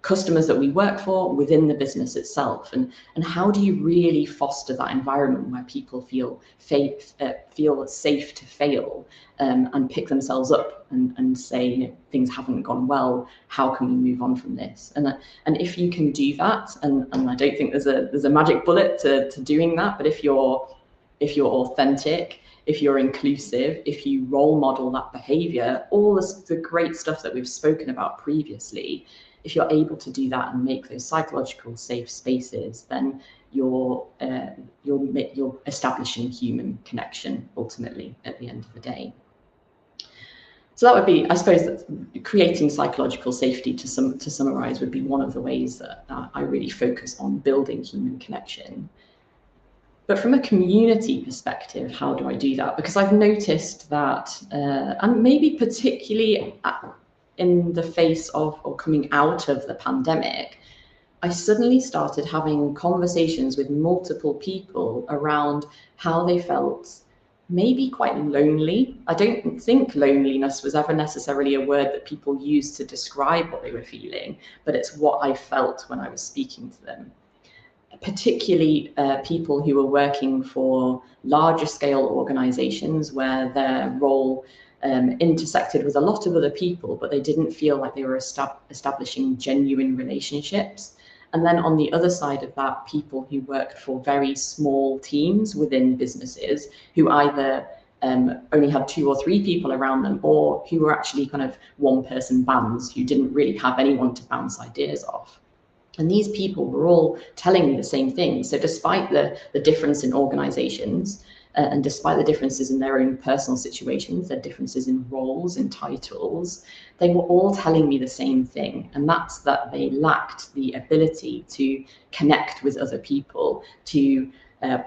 customers that we work for within the business itself, and how do you really foster that environment where people feel safe to fail, and pick themselves up and say, you know, things haven't gone well, how can we move on from this? And if you can do that, and I don't think there's a magic bullet to doing that, but if you're authentic, if you're inclusive, if you role model that behavior, all the great stuff that we've spoken about previously, if you're able to do that and make those psychological safe spaces, then you're establishing human connection ultimately at the end of the day. So that would be, I suppose, that creating psychological safety, to summarize, would be one of the ways that I really focus on building human connection. But from a community perspective, how do I do that? Because I've noticed that, and maybe particularly in the face of or coming out of the pandemic, I suddenly started having conversations with multiple people around how they felt maybe quite lonely. I don't think loneliness was ever necessarily a word that people used to describe what they were feeling, but it's what I felt when I was speaking to them. Particularly people who were working for larger scale organizations where their role intersected with a lot of other people, but they didn't feel like they were establishing genuine relationships. And then on the other side of that, people who worked for very small teams within businesses who either only had 2 or 3 people around them, or who were actually kind of one-person bands who didn't really have anyone to bounce ideas off. And these people were all telling me the same thing. So despite the difference in organizations, and despite the differences in their own personal situations, their differences in roles and titles, they were all telling me the same thing. And that's that they lacked the ability to connect with other people, to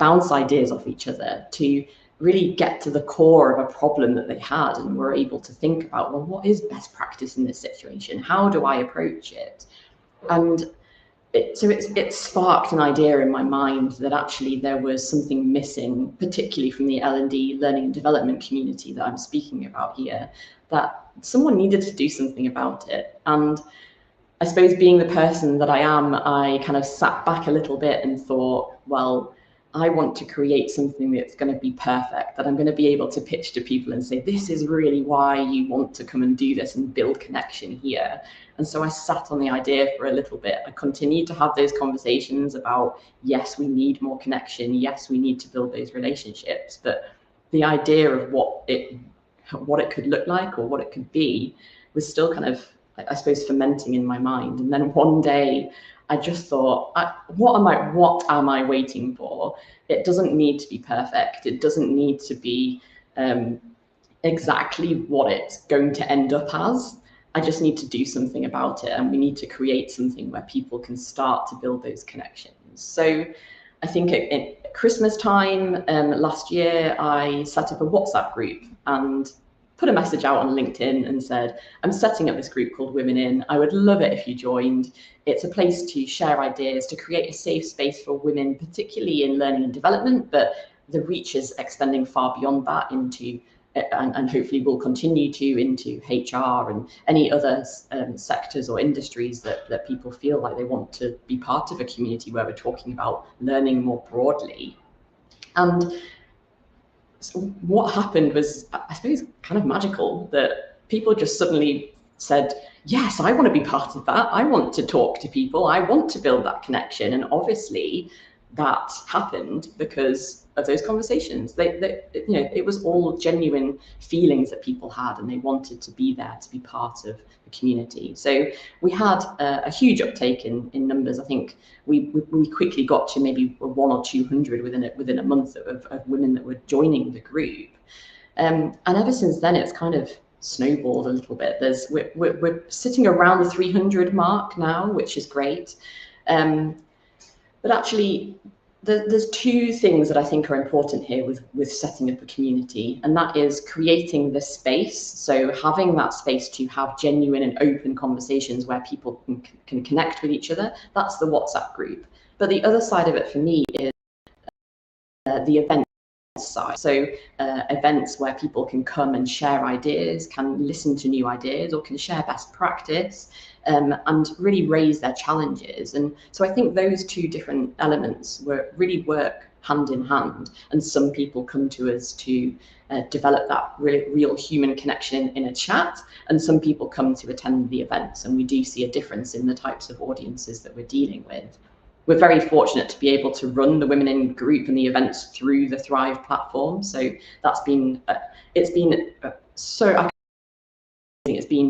bounce ideas off each other, to really get to the core of a problem that they had, and were able to think about, well, what is best practice in this situation? How do I approach it? And it sparked an idea in my mind that actually there was something missing, particularly from the L&D, learning and development community that I'm speaking about here, that someone needed to do something about it. And I suppose, being the person that I am, I kind of sat back a little bit and thought, well, I want to create something that's going to be perfect, that I'm going to be able to pitch to people and say, this is really why you want to come and do this and build connection here. And so I sat on the idea for a little bit. I continued to have those conversations about, yes, we need more connection. Yes, we need to build those relationships. But the idea of what it could look like or what it could be was still kind of, I suppose, fermenting in my mind. And then one day I just thought, what am I waiting for? It doesn't need to be perfect. It doesn't need to be exactly what it's going to end up as. I just need to do something about it, and we need to create something where people can start to build those connections. So I think at Christmas time last year, I set up a WhatsApp group and put a message out on LinkedIn and said, I'm setting up this group called Women In. I would love it if you joined. It's a place to share ideas, to create a safe space for women, particularly in learning and development, but the reach is extending far beyond that into, and hopefully will continue to, into HR and any other sectors or industries that people feel like they want to be part of a community where we're talking about learning more broadly. And so what happened was, I suppose, kind of magical, that people just suddenly said, yes, I want to be part of that. I want to talk to people. I want to build that connection. And obviously, that happened because of those conversations. It was all genuine feelings that people had, and they wanted to be there to be part of the community. So we had a huge uptake in numbers. I think we quickly got to maybe 100 or 200 within a month of women that were joining the group. And ever since then, it's kind of snowballed a little bit. We're sitting around the 300 mark now, which is great. But actually, there's two things that I think are important here with setting up a community, and that is creating the space. So having that space to have genuine and open conversations where people can connect with each other. That's the WhatsApp group. But the other side of it for me is the event side. So events where people can come and share ideas, can listen to new ideas, or can share best practice, and really raise their challenges. And so I think those two different elements really work hand in hand. And some people come to us to develop that real human connection in a chat, and some people come to attend the events. And we do see a difference in the types of audiences that we're dealing with. We're very fortunate to be able to run the Women in Group and the events through the Thrive platform. So that's been, it's been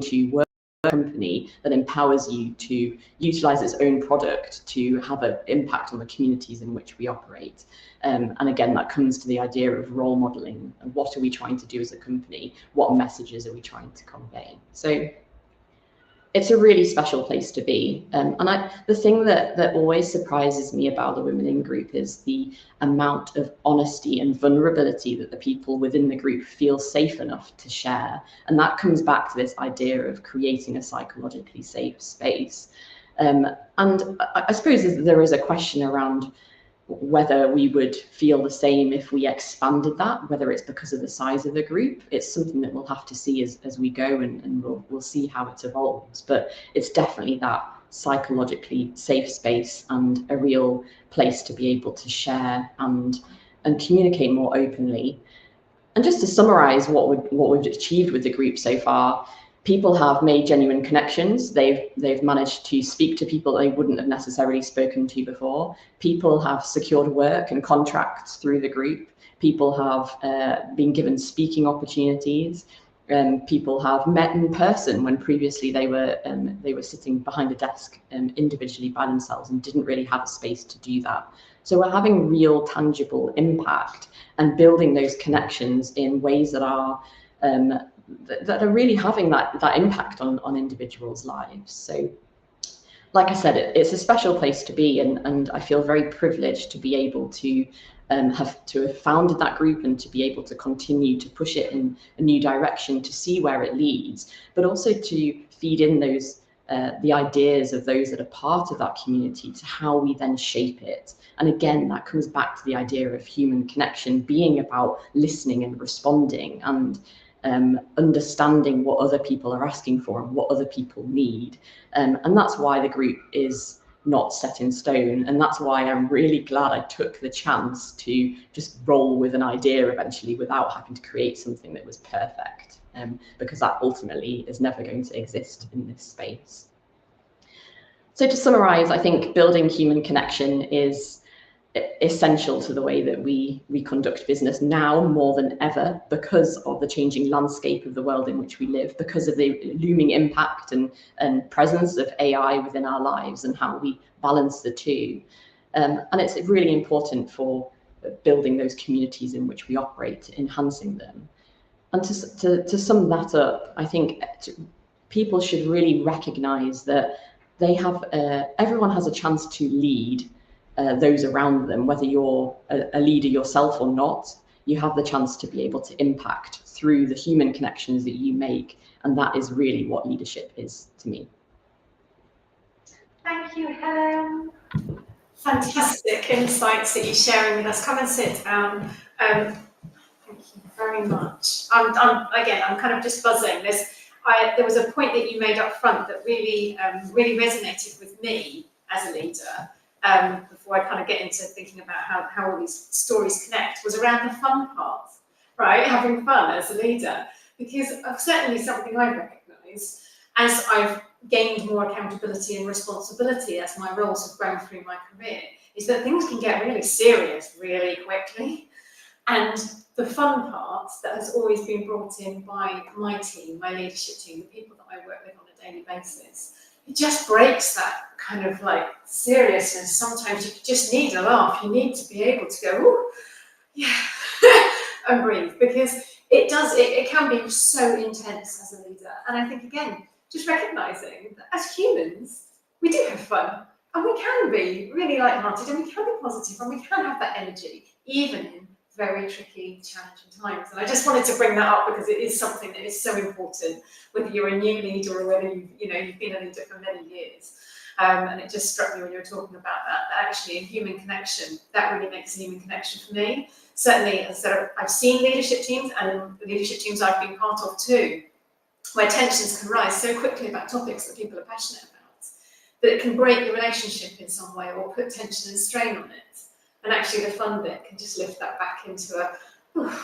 to work with a company that empowers you to utilize its own product to have an impact on the communities in which we operate. And again, that comes to the idea of role modeling and what are we trying to do as a company? What messages are we trying to convey? So it's a really special place to be. And the thing that always surprises me about the Women in Group is the amount of honesty and vulnerability that the people within the group feel safe enough to share. And that comes back to this idea of creating a psychologically safe space. And I suppose there is a question around whether we would feel the same if we expanded that, whether it's because of the size of the group. It's something that we'll have to see as we go, and we'll see how it evolves. But it's definitely that psychologically safe space and a real place to be able to share and communicate more openly. And just to summarize what we've achieved with the group so far, people have made genuine connections. They've managed to speak to people they wouldn't have necessarily spoken to before. People have secured work and contracts through the group. People have been given speaking opportunities. People have met in person when previously they were sitting behind a desk individually by themselves and didn't really have a space to do that. So we're having real tangible impact and building those connections in ways that are really having that impact on individuals' lives. So like I said, it's a special place to be, and I feel very privileged to be able to have founded that group and to be able to continue to push it in a new direction, to see where it leads, but also to feed in those the ideas of those that are part of that community to how we then shape it. And again, that comes back to the idea of human connection being about listening and responding and understanding what other people are asking for and what other people need. And that's why the group is not set in stone. And that's why I'm really glad I took the chance to just roll with an idea eventually without having to create something that was perfect, because that ultimately is never going to exist in this space. So to summarize, I think building human connection is essential to the way that we conduct business now more than ever, because of the changing landscape of the world in which we live, because of the looming impact and presence of AI within our lives and how we balance the two. And it's really important for building those communities in which we operate, enhancing them. And to sum that up, I think people should really recognize that they have everyone has a chance to lead those around them, whether you're a leader yourself or not. You have the chance to be able to impact through the human connections that you make, and that is really what leadership is to me. Thank you, Helen. Fantastic insights that you're sharing with us. Come and sit down. Thank you very much. I'm kind of just buzzing. There was a point that you made up front that really resonated with me as a leader. Before I kind of get into thinking about how all these stories connect, was around the fun part, right? Having fun as a leader, because certainly something I recognise as I've gained more accountability and responsibility as my roles have grown through my career, is that things can get really serious really quickly. And the fun part that has always been brought in by my team, my leadership team, the people that I work with on a daily basis, it just breaks that kind of like seriousness. Sometimes you just need a laugh. You need to be able to go, ooh, yeah, and breathe, because it can be so intense as a leader. And I think, again, just recognizing that as humans, we do have fun, and we can be really lighthearted, and we can be positive, and we can have that energy, even in very tricky, challenging times. And I just wanted to bring that up because it is something that is so important, whether you're a new leader or whether you've been a leader for many years. And it just struck me when you were talking about that actually in human connection, that really makes a human connection for me. Certainly, as I said, I've seen leadership teams, and the leadership teams I've been part of too, where tensions can rise so quickly about topics that people are passionate about, that it can break the relationship in some way or put tension and strain on it. And actually the fun bit can just lift that back into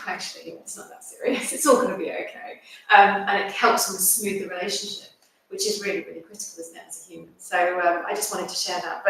actually, it's not that serious, it's all going to be okay. And it helps them smooth the relationship, which is really, really critical, isn't it, as a human? So I just wanted to share that.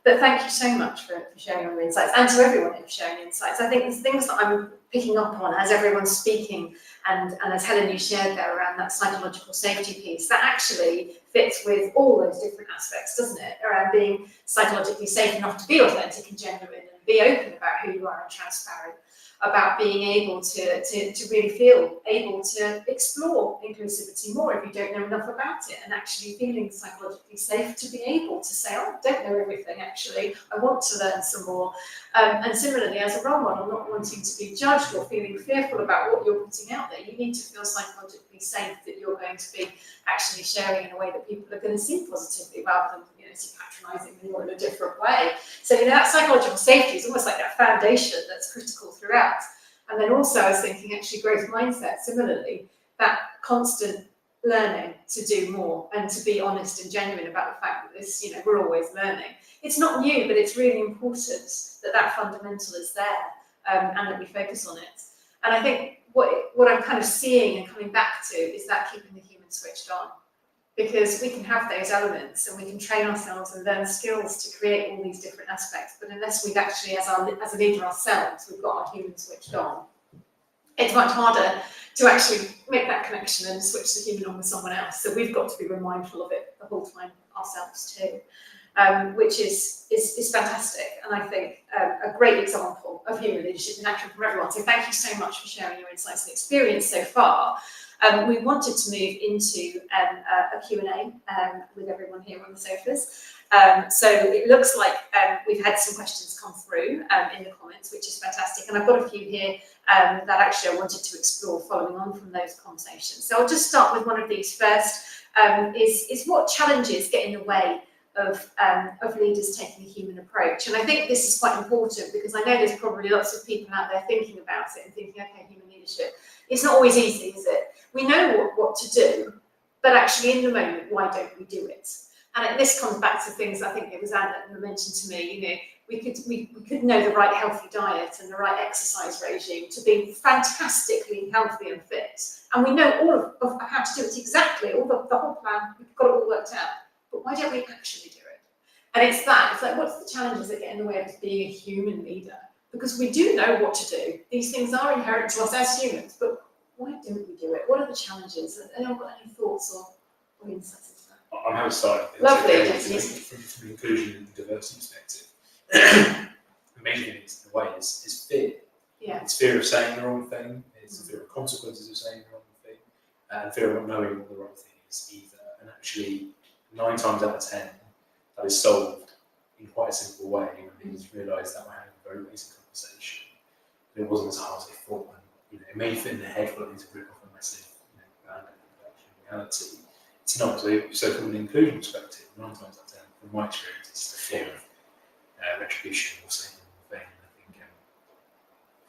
But thank you so much for sharing your insights, and to everyone for sharing insights. I think there's things that I'm picking up on as everyone's speaking, and as Helen, you shared there around that psychological safety piece, that actually fits with all those different aspects, doesn't it? Around being psychologically safe enough to be authentic and genuine, and be open about who you are and transparent, about being able to really feel able to explore inclusivity more if you don't know enough about it, and actually feeling psychologically safe to be able to say, oh, I don't know everything, actually, I want to learn some more. And similarly, as a role model, not wanting to be judged or feeling fearful about what you're putting out there, you need to feel psychologically safe that you're going to be actually sharing in a way that people are going to see positively, rather than see patronising or in a different way. So that psychological safety is almost like that foundation that's critical throughout. And then also I was thinking actually growth mindset, similarly, that constant learning to do more and to be honest and genuine about the fact that this, we're always learning. It's not new, but it's really important that that fundamental is there, and that we focus on it. And I think what I'm kind of seeing and coming back to is that keeping the human switched on. Because we can have those elements and we can train ourselves and learn skills to create all these different aspects, but unless we've actually, as a leader ourselves, we've got our human switched on, it's much harder to actually make that connection and switch the human on with someone else. So we've got to be mindful of it the whole time ourselves too, which is fantastic, and I think a great example of human leadership in action from everyone. So thank you so much for sharing your insights and experience so far. We wanted to move into a Q&A with everyone here on the sofas. So it looks like we've had some questions come through in the comments, which is fantastic. And I've got a few here that actually I wanted to explore following on from those conversations. So I'll just start with one of these first, is what challenges get in the way of leaders taking a human approach? And I think this is quite important because I know there's probably lots of people out there thinking about it and thinking, okay, human leadership, it's not always easy, is it? We know what to do, but actually in the moment, why don't we do it? And this comes back to things I think it was Anna that mentioned to me, we could know the right healthy diet and the right exercise regime to be fantastically healthy and fit. And we know all of how to do it exactly, all the whole plan, we've got it all worked out. But why don't we actually do it? And it's like, what's the challenges that get in the way of being a human leader? Because we do know what to do. These things are inherent to us as humans, but why don't we do it? What are the challenges? And anyone got any thoughts or insights into that? I'm happy to start. Lovely. From inclusion and diversity perspective, the main thing is the way is fear. Yeah. It's fear of saying the wrong thing. It's the fear of consequences of saying the wrong thing, and fear of not knowing what the right thing is either. And actually, 9 times out of 10, that is solved in quite a simple way when leaders realise that we're having a very basic conversation. But it wasn't as hard as they thought. And, it may fit in the head for them to rip off a massive band, but actually in reality, it's not. So from an inclusion perspective, 9 times out of 10, from my experience, it's the fear of retribution or saying the wrong thing. And I think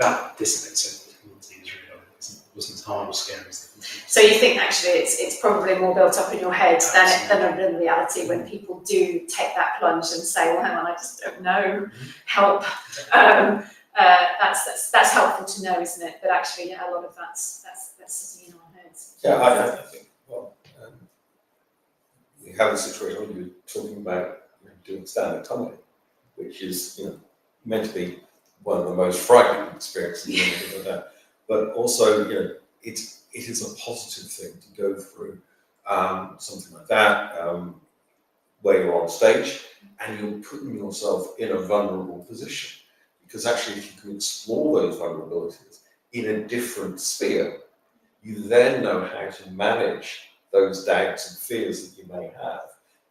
that dissipates so much when leaders realise it wasn't as hard or scary as they thought. So you think actually it's probably more built up in your head than in reality when people do take that plunge and say, well, hang on, I just don't know, help. That's helpful to know, isn't it? But actually, a lot of that's sitting in our heads. Yeah, I think, we have a situation where you're talking about doing stand-up comedy. which is meant to be one of the most frightening experiences and everything like that. But also, it is a positive thing to go through something like that, where you're on stage and you're putting yourself in a vulnerable position. Because actually, if you can explore those vulnerabilities in a different sphere, you then know how to manage those doubts and fears that you may have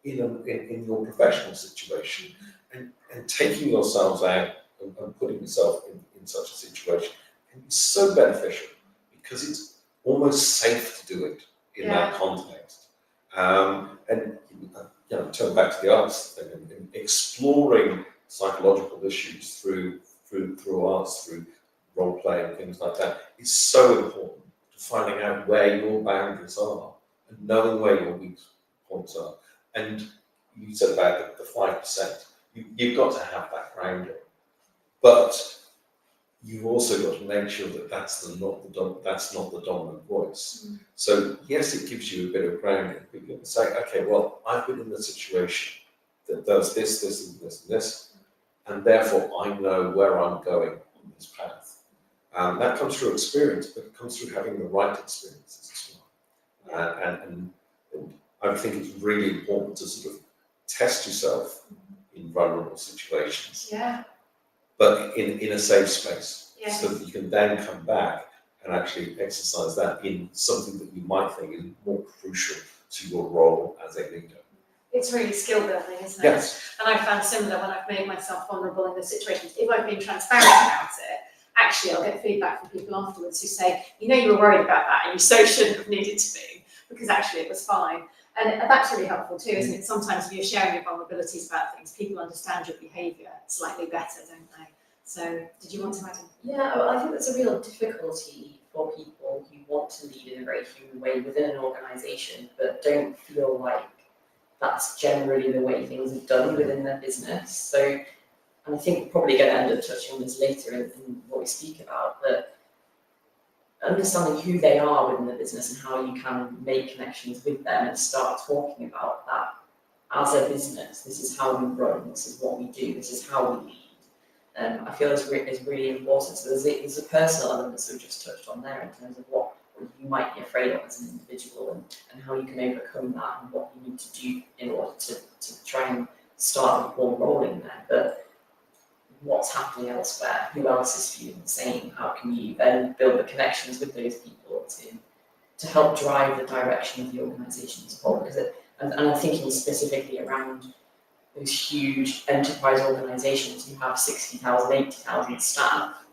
in your professional situation. And taking yourselves out and putting yourself in such a situation can be so beneficial, because it's almost safe to do it in that context. And turn back to the arts thing, and exploring psychological issues through arts, through role playing, things like that, is so important to finding out where your boundaries are and knowing where your weak points are. And you said about the 5%. You've got to have that grounding, but you've also got to make sure that that's not the dominant voice. So yes, it gives you a bit of grounding, but you can say, okay, well, I've been in a situation that does this, this, and this, and this, and therefore I know where I'm going on this path. That comes through experience, but it comes through having the right experiences as well. And I think it's really important to sort of test yourself in vulnerable situations, but in a safe space, so that you can then come back and actually exercise that in something that you might think is more crucial to your role as a leader. It's really skill building, isn't it? Yes. And I found similar when I've made myself vulnerable in the situations. If I've been transparent about it, actually I'll get feedback from people afterwards who say, you were worried about that and you so shouldn't have needed to be, because actually it was fine. And that's really helpful too, isn't it? Sometimes if you're sharing your vulnerabilities about things, people understand your behaviour slightly better, don't they? So, did you want to add in? Yeah, I think there's a real difficulty for people who want to lead in a very human way within an organisation, but don't feel like that's generally the way things are done within their business. So, and I think we're probably going to end up touching on this later in what we speak about, but understanding who they are within the business and how you can make connections with them and start talking about that as a business. This is how we run, this is what we do, this is how we lead. I feel is really important. So there's a personal element that we just touched on there in terms of what you might be afraid of as an individual, and how you can overcome that, and what you need to do in order to try and start the ball rolling there. But what's happening elsewhere? Who else is feeling the same? How can you then build the connections with those people to help drive the direction of the organisation as a whole? Because and I'm thinking specifically around those huge enterprise organisations who have 60,000, 80,000 staff.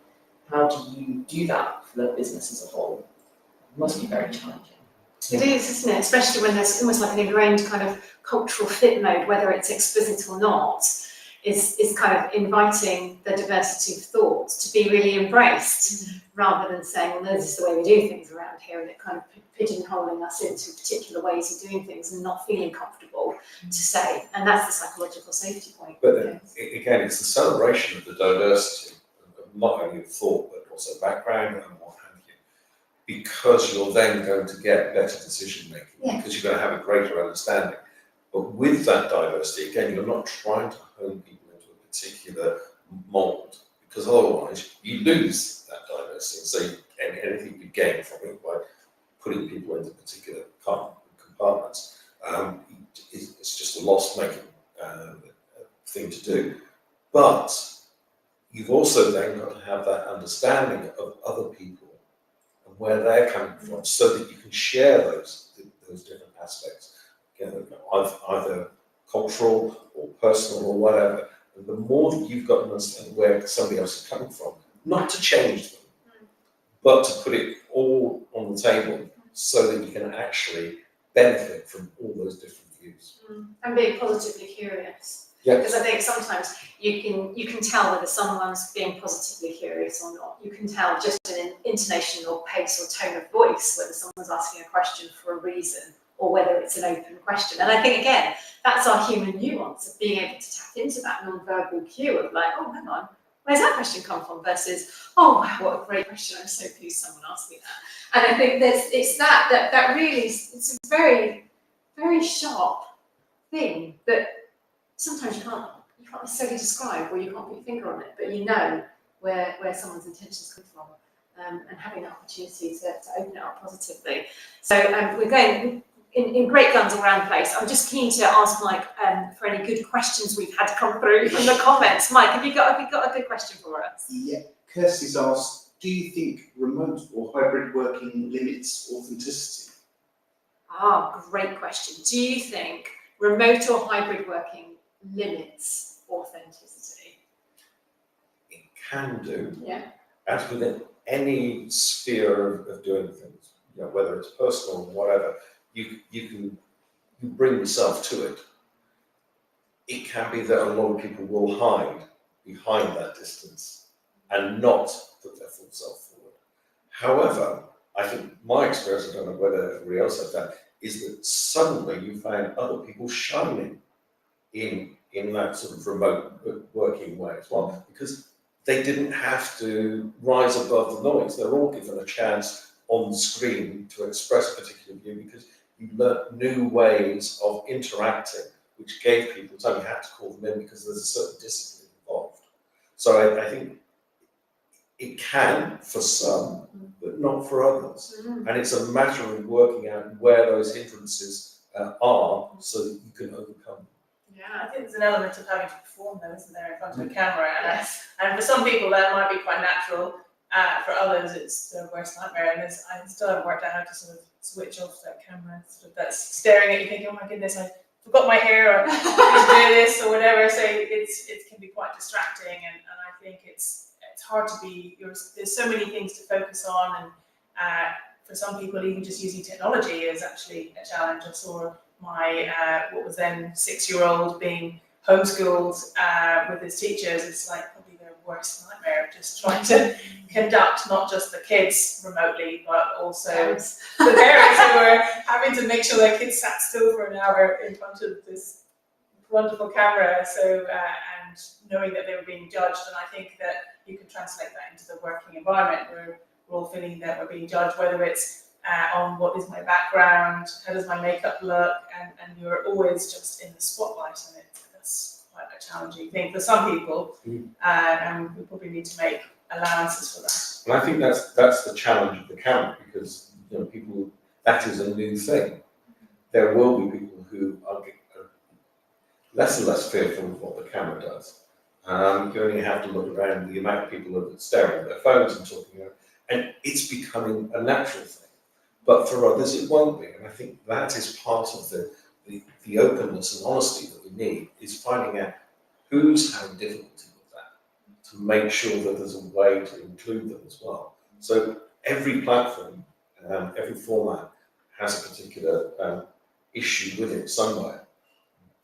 How do you do that for the business as a whole? It must be very challenging. It is, isn't it? Especially when there's almost like an ingrained kind of cultural fit mode, whether it's explicit or not, is kind of inviting the diversity of thought to be really embraced, rather than saying, well, this is the way we do things around here, and it kind of pigeonholing us into particular ways of doing things and not feeling comfortable to say. And that's the psychological safety point. But again, it's the celebration of the diversity of not only of thought, but also background and what have you, because you're then going to get better decision making, because you're going to have a greater understanding. But with that diversity, again, you're not trying to hone people into a particular mould, because otherwise you lose that diversity. So anything you gain from it by putting people into particular compartments, it's just a loss-making thing to do. But you've also then got to have that understanding of other people and where they're coming from, so that you can share those different aspects. Either cultural or personal or whatever. And the more that you've got to understand where somebody else is coming from, not to change them, but to put it all on the table so that you can actually benefit from all those different views. And being positively curious. Yeah. Because I think sometimes you can tell whether someone's being positively curious or not. You can tell just in an intonation or pace or tone of voice whether someone's asking a question for a reason, or whether it's an open question. And I think, again, that's our human nuance of being able to tap into that non-verbal cue of like, oh, hang on, where's that question come from? Versus, oh, wow, what a great question, I'm so pleased someone asked me that. And I think it's that really, it's a very, very sharp thing that sometimes you can't necessarily describe, or you can't put your finger on it, but you know where someone's intentions come from, and having that opportunity to open it up positively. So we're going in great guns around the place. I'm just keen to ask Mike for any good questions we've had come through from the comments. Mike, have you got a good question for us? Yeah, Kirsty's asked, do you think remote or hybrid working limits authenticity? Ah, great question. Do you think remote or hybrid working limits authenticity? It can do. Yeah. As within any sphere of doing things, whether it's personal or whatever, you bring yourself to it. It can be that a lot of people will hide behind that distance and not put their full self forward. However, I think my experience, I don't know whether everybody else has that, is that suddenly you find other people shining in that sort of remote working way as well, because they didn't have to rise above the noise. They're all given a chance on the screen to express a particular view, because you learnt new ways of interacting, which gave people time. You had to call them in because there's a certain discipline involved. So I think it can for some, but not for others. And it's a matter of working out where those hindrances are so that you can overcome them. Yeah, I think there's an element of having to perform though, isn't there, in front of a camera? And for some people that might be quite natural. For others, it's the worst nightmare. And I still haven't worked out how to sort of switch off that camera that's staring at you, thinking, "Oh my goodness, I forgot my hair, or I need to do this, or whatever." So it can be quite distracting, and I think it's hard to be. There's so many things to focus on, and for some people, even just using technology is actually a challenge. I saw my what was then 6-year-old being homeschooled with his teachers. It's like probably their worst nightmare of just trying to conduct not just the kids remotely, but also the parents who are having to make sure their kids sat still for an hour in front of this wonderful camera. So and knowing that they were being judged, and I think that you can translate that into the working environment where we're all feeling that we're being judged, whether it's on what is my background, how does my makeup look, and you're always just in the spotlight, and that's quite a challenging thing for some people, and we probably need to make allowances for that. And I think that's the challenge of the camera, because people, that is a new thing. There will be people who are less and less fearful of what the camera does. You only have to look around the amount of people that are staring at their phones and talking, and it's becoming a natural thing. But for others, it won't be. And I think that is part of the openness and honesty that we need, is finding out who's having difficulty with that, to make sure that there's a way to include them as well. So every platform, every format has a particular issue with it somewhere.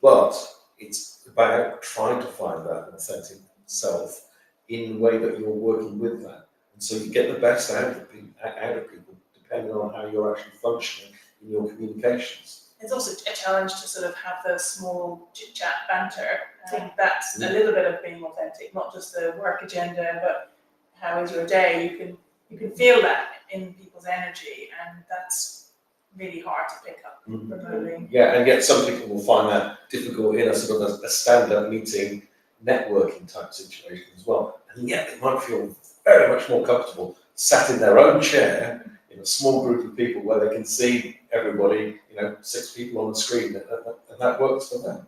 But it's about trying to find that authentic self in the way that you're working with that. And so you get the best out of people, depending on how you're actually functioning in your communications. It's also a challenge to sort of have those small chit-chat banter. That's a little bit of being authentic, not just the work agenda, but how is your day? You can feel that in people's energy, and that's really hard to pick up remotely. Yeah, and yet some people will find that difficult in a sort of a stand-up meeting, networking type situation as well. And yet they might feel very much more comfortable sat in their own chair in a small group of people where they can see everybody, 6 people on the screen, and that works for them.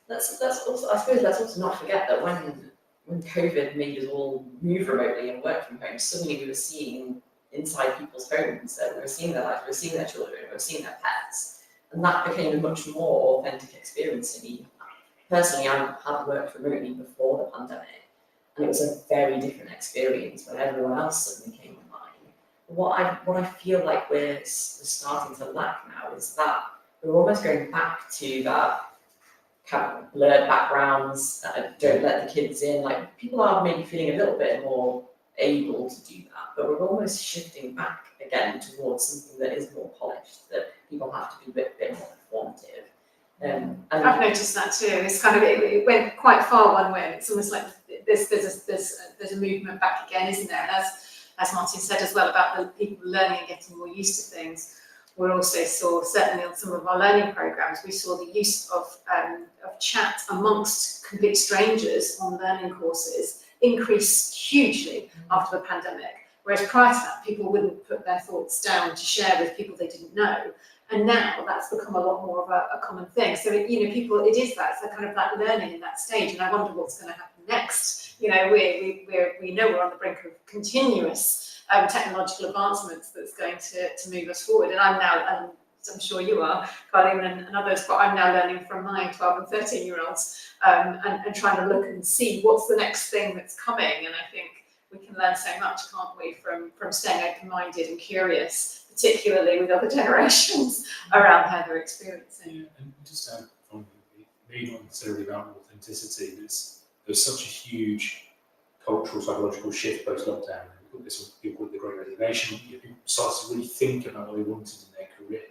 That's also, I suppose let's also not forget that when COVID made us all move remotely and work from home, suddenly we were seeing inside people's homes, that we were seeing their life, we were seeing their children, we were seeing their pets, and that became a much more authentic experience to me. Personally, I had worked remotely before the pandemic, and it was a very different experience when everyone else suddenly came online. What I feel like we're starting to lack now is that we're almost going back to that kind of blurred backgrounds, don't let the kids in. Like, people are maybe feeling a little bit more able to do that, but we're almost shifting back again towards something that is more polished, that people have to be a bit more performative. And I've noticed that too. It's kind of, it went quite far one way. It's almost like there's a movement back again, isn't there? And as Martin said as well, about the people learning and getting more used to things. we also saw, certainly on some of our learning programs, we saw the use of chat amongst complete strangers on learning courses increase hugely after the pandemic. Whereas prior to that, people wouldn't put their thoughts down to share with people they didn't know. And now that's become a lot more of a common thing. So, people, it is that, it's kind of that learning in that stage. And I wonder what's going to happen next. We know we're on the brink of continuous technological advancements that's going to move us forward. And I'm now, as I'm sure you are, Colin and others, but I'm now learning from my 12 and 13-year-olds and trying to look and see what's the next thing that's coming. And I think we can learn so much, can't we, from staying open-minded and curious, particularly with other generations around how they're experiencing. Yeah, and just maybe not necessarily about authenticity, but there's such a huge cultural, psychological shift post-lockdown. People call it the Great Resignation. People start to really think about what they wanted in their career,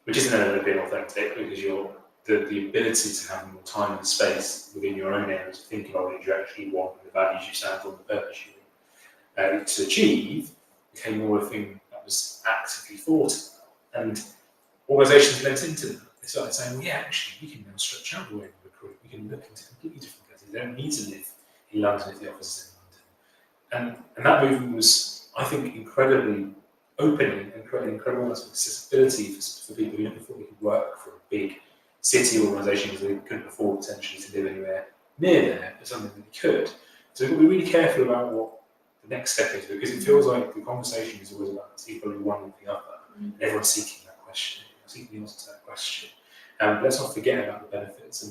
which isn't ever being authentic, because the ability to have more time and space within your own area to think about what you actually want, and the values you stand for, and the purpose you want to achieve, became more a thing that was actively thought. And organisations lent into that. They started saying, well, yeah, actually, we can now stretch out the way we recruit. We can look into completely different places. They don't need to live in London if the office is in London. And that movement was, I think, incredibly opening and creating incredible amounts of accessibility for people who never thought they could work for a big city organisation because they couldn't afford potentially to live anywhere near there, but something that they could. So we've got to be really careful about what the next step is, because it feels like the conversation is always about equally one or the other. And everyone's seeking that question, seeking the answer to that question. Let's not forget about the benefits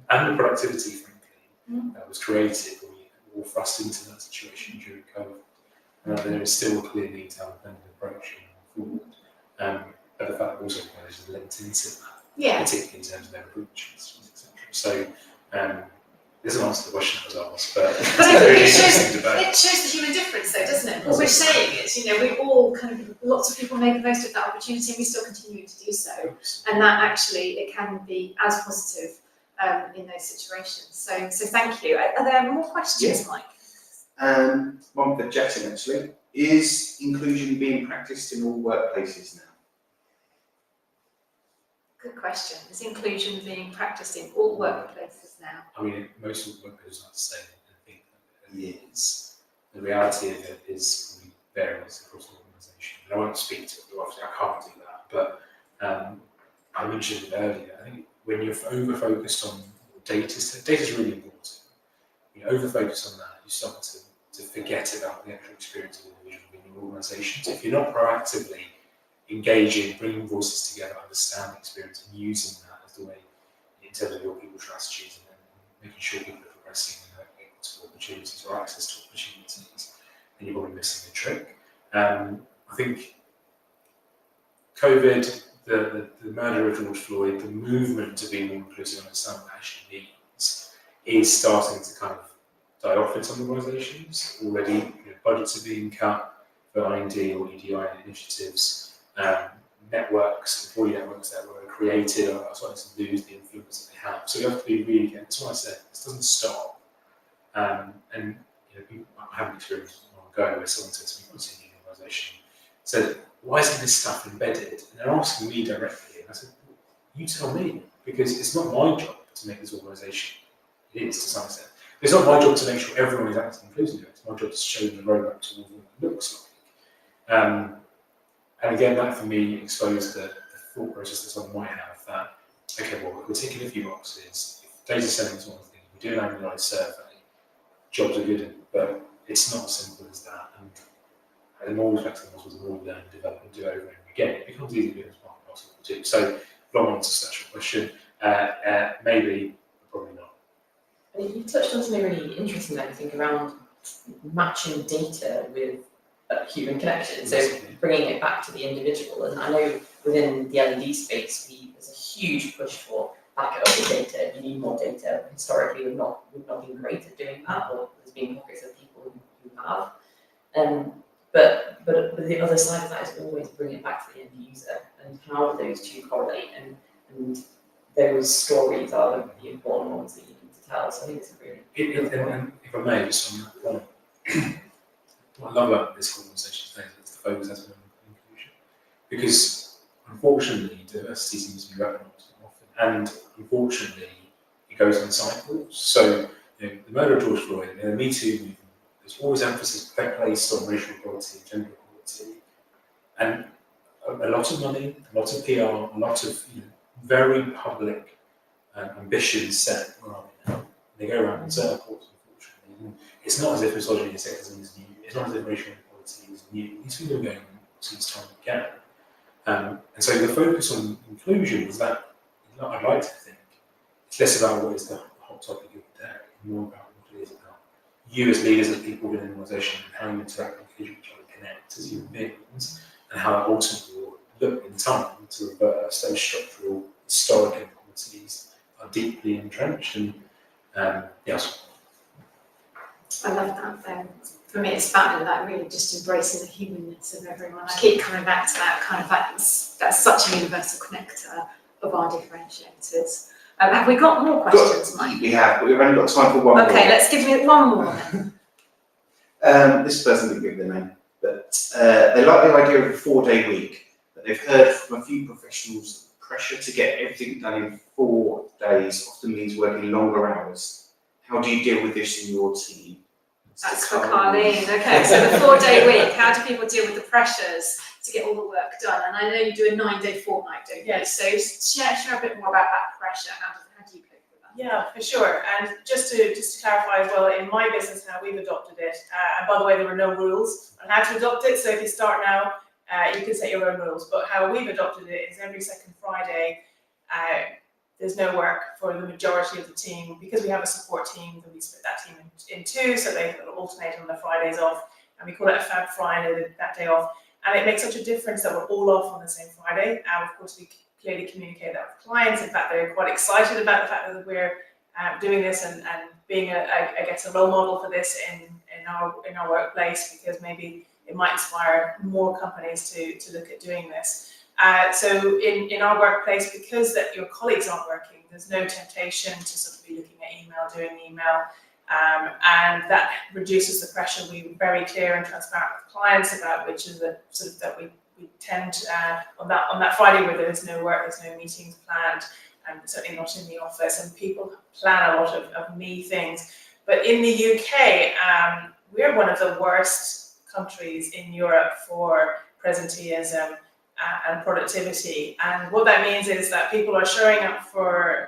and the productivity, frankly, that was created when we were thrust into that situation during COVID. There is still a clear need to have a blended approach moving forward. But the fact that also organisations linked into that, particularly in terms of their approaches, etc. So this is an answer to the question that was asked, but it shows the human difference, though, doesn't it? What we're saying is, we all lots of people make the most of that opportunity, and we still continue to do so. And that actually, it can be as positive in those situations. So thank you. Are there more questions, Mike? One for Jatin, actually. Is inclusion being practiced in all workplaces now? Good question. Is inclusion being practiced in all workplaces now? I mean, most of the workplaces like to say that I think that it is. The reality of it is probably varies across the organisation. And I won't speak to it, obviously I can't do that, but I mentioned it earlier. I think when you're over-focused on data is really important. When you over-focus on that, you start to forget about the actual experience of the individual in your organisation. So if you're not proactively engaging, bringing voices together, understanding experience, and using that as the way in terms of your people strategies and making sure people are progressing and have equitable opportunities or access to opportunities, then you're probably missing the trick. I think COVID, the murder of George Floyd, the movement to be more inclusive and understand what it actually means is starting to kind of die off in some organisations. Already, budgets are being cut for IND or EDI initiatives. Networks, employee networks that were created are starting to lose the influence that they have. So you have to be really, that's why I said this doesn't stop. And people, I have an experience ongoing where someone said to me, once in the organisation, said, why isn't this stuff embedded? And they're asking me directly, and I said, well, you tell me, because it's not my job to make this organisation. It is to some extent. It's not my job to make sure everyone is acting inclusively. It's my job to show them the roadmap towards what it looks like. And again, that for me exposed the thought process that someone might have that, okay, well, we're ticking a few boxes. If data selling is one thing, we do an annualised survey, jobs are good, but it's not as simple as that. And the more we flex the muscles, the more we learn, develop, and do over and over again, it becomes easier to do as possible too. So, long answer to that question, maybe, but probably not. I mean, you touched on something really interesting, I think, around matching data with human connection. So bringing it back to the individual. And I know within the LED space, there's a huge push for back up the data. You need more data. Historically, we've not been great at doing that, or there's been pockets of people who have. But the other side of that is always bring it back to the end user, and how do those two correlate, and those stories are the important ones that you need to tell. So I think it's a really if I may, just on that point, what I love about this conversation today is the focus has been on inclusion. because unfortunately diversity seems to be recognised often, and unfortunately it goes in cycles. So the murder of George Floyd, the Me Too movement, there's always emphasis placed on racial equality, gender equality, and a lot of money, a lot of PR, a lot of very public ambitions set around it now. They go around in circles, unfortunately. And it's not as if misogyny and sexism is new. It's not as if racial inequality is new. These things are going on since time began. And so the focus on inclusion is that, I'd like to think, it's less about what is the hot topic of the day, and more about what it is about you as leaders and people within an organisation and how you interact with each other, connect as human beings, and how that ultimately will look in time to reverse those structural, historic inequalities are deeply entrenched. And yes. I love that. For me, it's about like really just embracing the humanness of everyone. I keep coming back to that kind of that's such a universal connector of our differentiators. Have we got more questions, Mike? We have, but we've only got time for one more. Okay, let's give me one more then. This person didn't give their name, but they like the idea of a 4-day week, but they've heard from a few professionals that the pressure to get everything done in 4 days often means working longer hours. How do you deal with this in your team? That's for Carleen. Okay, so the 4-day week, how do people deal with the pressures to get all the work done? And I know you do a 9-day fortnight, don't you? Yes. So share a bit more about that pressure. How do you cope with that? Yeah, for sure. And just to clarify as well, in my business now, we've adopted it. And by the way, there were no rules on how to adopt it. So if you start now, you can set your own rules. But how we've adopted it is every second Friday, there's no work for the majority of the team. Because we have a support team, then we split that team in two, so they alternate on the Fridays off, and we call it a Fab Friday, that day off. And it makes such a difference that we're all off on the same Friday. And of course, we clearly communicate that with clients. In fact, they're quite excited about the fact that we're doing this and being, I guess, a role model for this in our workplace, because maybe it might inspire more companies to look at doing this. So in our workplace, because that your colleagues aren't working, there's no temptation to sort of be looking at email, doing email, and that reduces the pressure. We're very clear and transparent with clients about which is the sort of that we tend on that Friday where there's no work, there's no meetings planned, and certainly not in the office, and people plan a lot of me things. But in the UK, we're one of the worst countries in Europe for presenteeism and productivity. And what that means is that people are showing up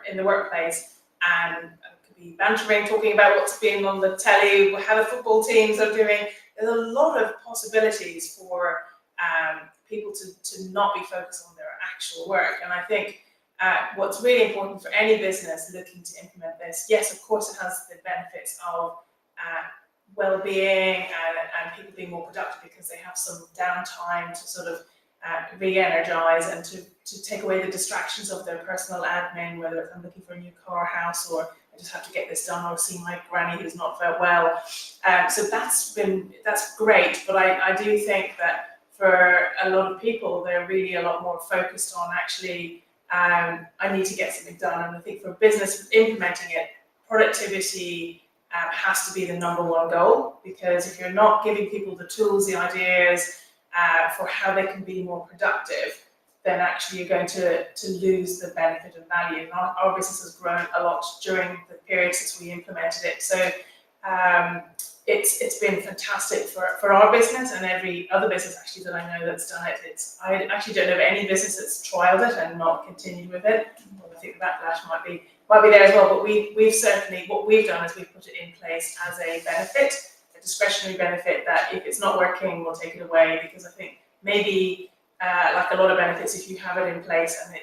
in the workplace and could be bantering, talking about what's being on the telly, how the football teams are doing. There's a lot of possibilities for people to not be focused on their actual work. And I think what's really important for any business looking to implement this, yes, of course, it has the benefits of well-being and people being more productive because they have some downtime to sort of re-energize and to take away the distractions of their personal admin, whether it's I'm looking for a new car, house, or I just have to get this done, or see my granny who's not felt well. So that's great, but I do think that for a lot of people, they're really a lot more focused on actually, I need to get something done. And I think for business implementing it, productivity has to be the #1 goal, because if you're not giving people the tools, the ideas for how they can be more productive, then actually you're going to lose the benefit and value. And our business has grown a lot during the period since we implemented it. So it's been fantastic for our business and every other business actually that I know that's done it. I actually don't know of any business that's trialed it and not continued with it. Well, I think the backlash might be there as well, but we've certainly, what we've done is we've put it in place as a benefit, a discretionary benefit, that if it's not working, we'll take it away, because I think maybe like a lot of benefits, if you have it in place and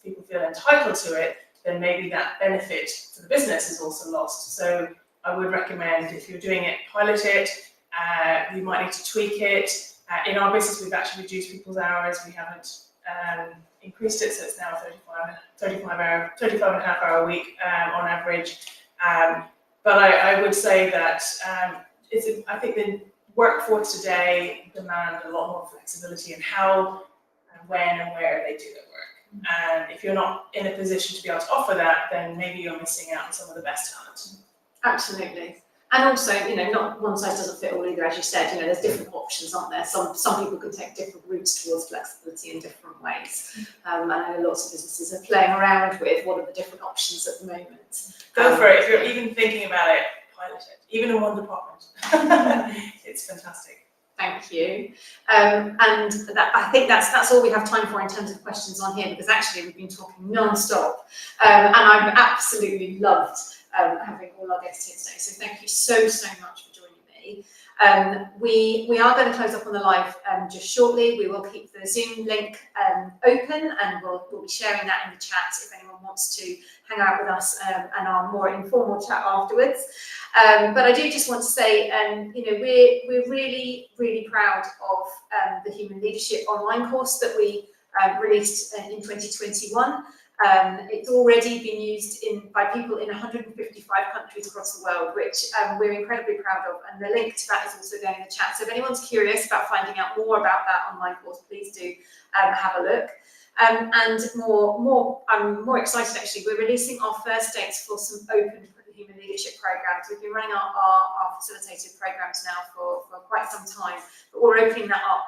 people feel entitled to it, then maybe that benefit for the business is also lost. So I would recommend, if you're doing it, pilot it. You might need to tweak it. In our business, we've actually reduced people's hours. We haven't increased it, so it's now 35 and a half hour a week on average. But I would say that I think the workforce today demand a lot more flexibility in how and when and where they do their work. And if you're not in a position to be able to offer that, then maybe you're missing out on some of the best talent. Absolutely. And also, you know, not one size doesn't fit all either, as you said. You know, there's different options, aren't there? Some people can take different routes towards flexibility in different ways. And I know lots of businesses are playing around with what are the different options at the moment. Go for it. If you're even thinking about it, pilot it. Even in one department. It's fantastic. Thank you. And that, I think that's all we have time for in terms of questions on here, because actually we've been talking non-stop. And I've absolutely loved having all our guests here today. So thank you so much for joining me. We are going to close up on the live just shortly. We will keep the Zoom link open, and we'll be sharing that in the chat if anyone wants to hang out with us and our more informal chat afterwards. But I do just want to say, you know, we're really proud of the Human Leadership online course that we released in 2021. It's already been used by people in 155 countries across the world, which we're incredibly proud of, and the link to that is also going in the chat. So if anyone's curious about finding out more about that online course, please do have a look. And I'm more excited actually. We're releasing our first dates for some open human leadership programs. We've been running our facilitated programs now for quite some time, but we're opening that up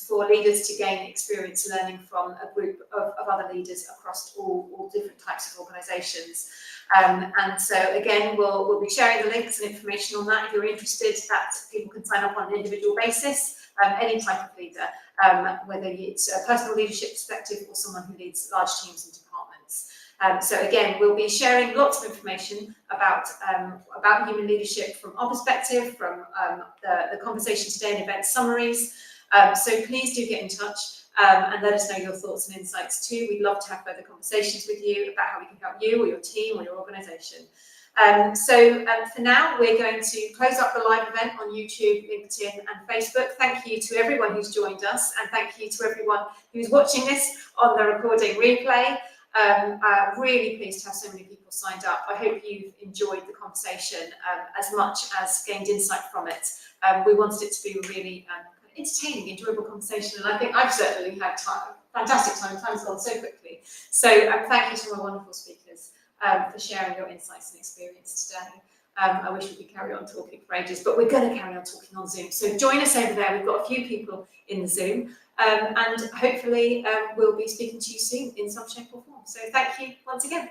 for leaders to gain experience learning from a group of other leaders across all different types of organisations. And so again, we'll be sharing the links and information on that if you're interested, that people can sign up on an individual basis, any type of leader, whether it's a personal leadership perspective or someone who leads large teams and departments. So again, we'll be sharing lots of information about human leadership from our perspective, from the conversation today and event summaries. So please do get in touch and let us know your thoughts and insights too. We'd love to have further conversations with you about how we can help you or your team or your organisation. So for now, we're going to close up the live event on YouTube, LinkedIn and Facebook. Thank you to everyone who's joined us, and thank you to everyone who's watching this on the recording replay. Really pleased to have so many people signed up. I hope you've enjoyed the conversation as much as gained insight from it. We wanted it to be a really entertaining, enjoyable conversation, and I think I've certainly had fantastic time. Time's gone so quickly. So thank you to my wonderful speakers for sharing your insights and experience today. I wish we could carry on talking for ages, but we're going to carry on talking on Zoom. So join us over there. We've got a few people in the Zoom, and hopefully we'll be speaking to you soon in some shape or form. So thank you once again.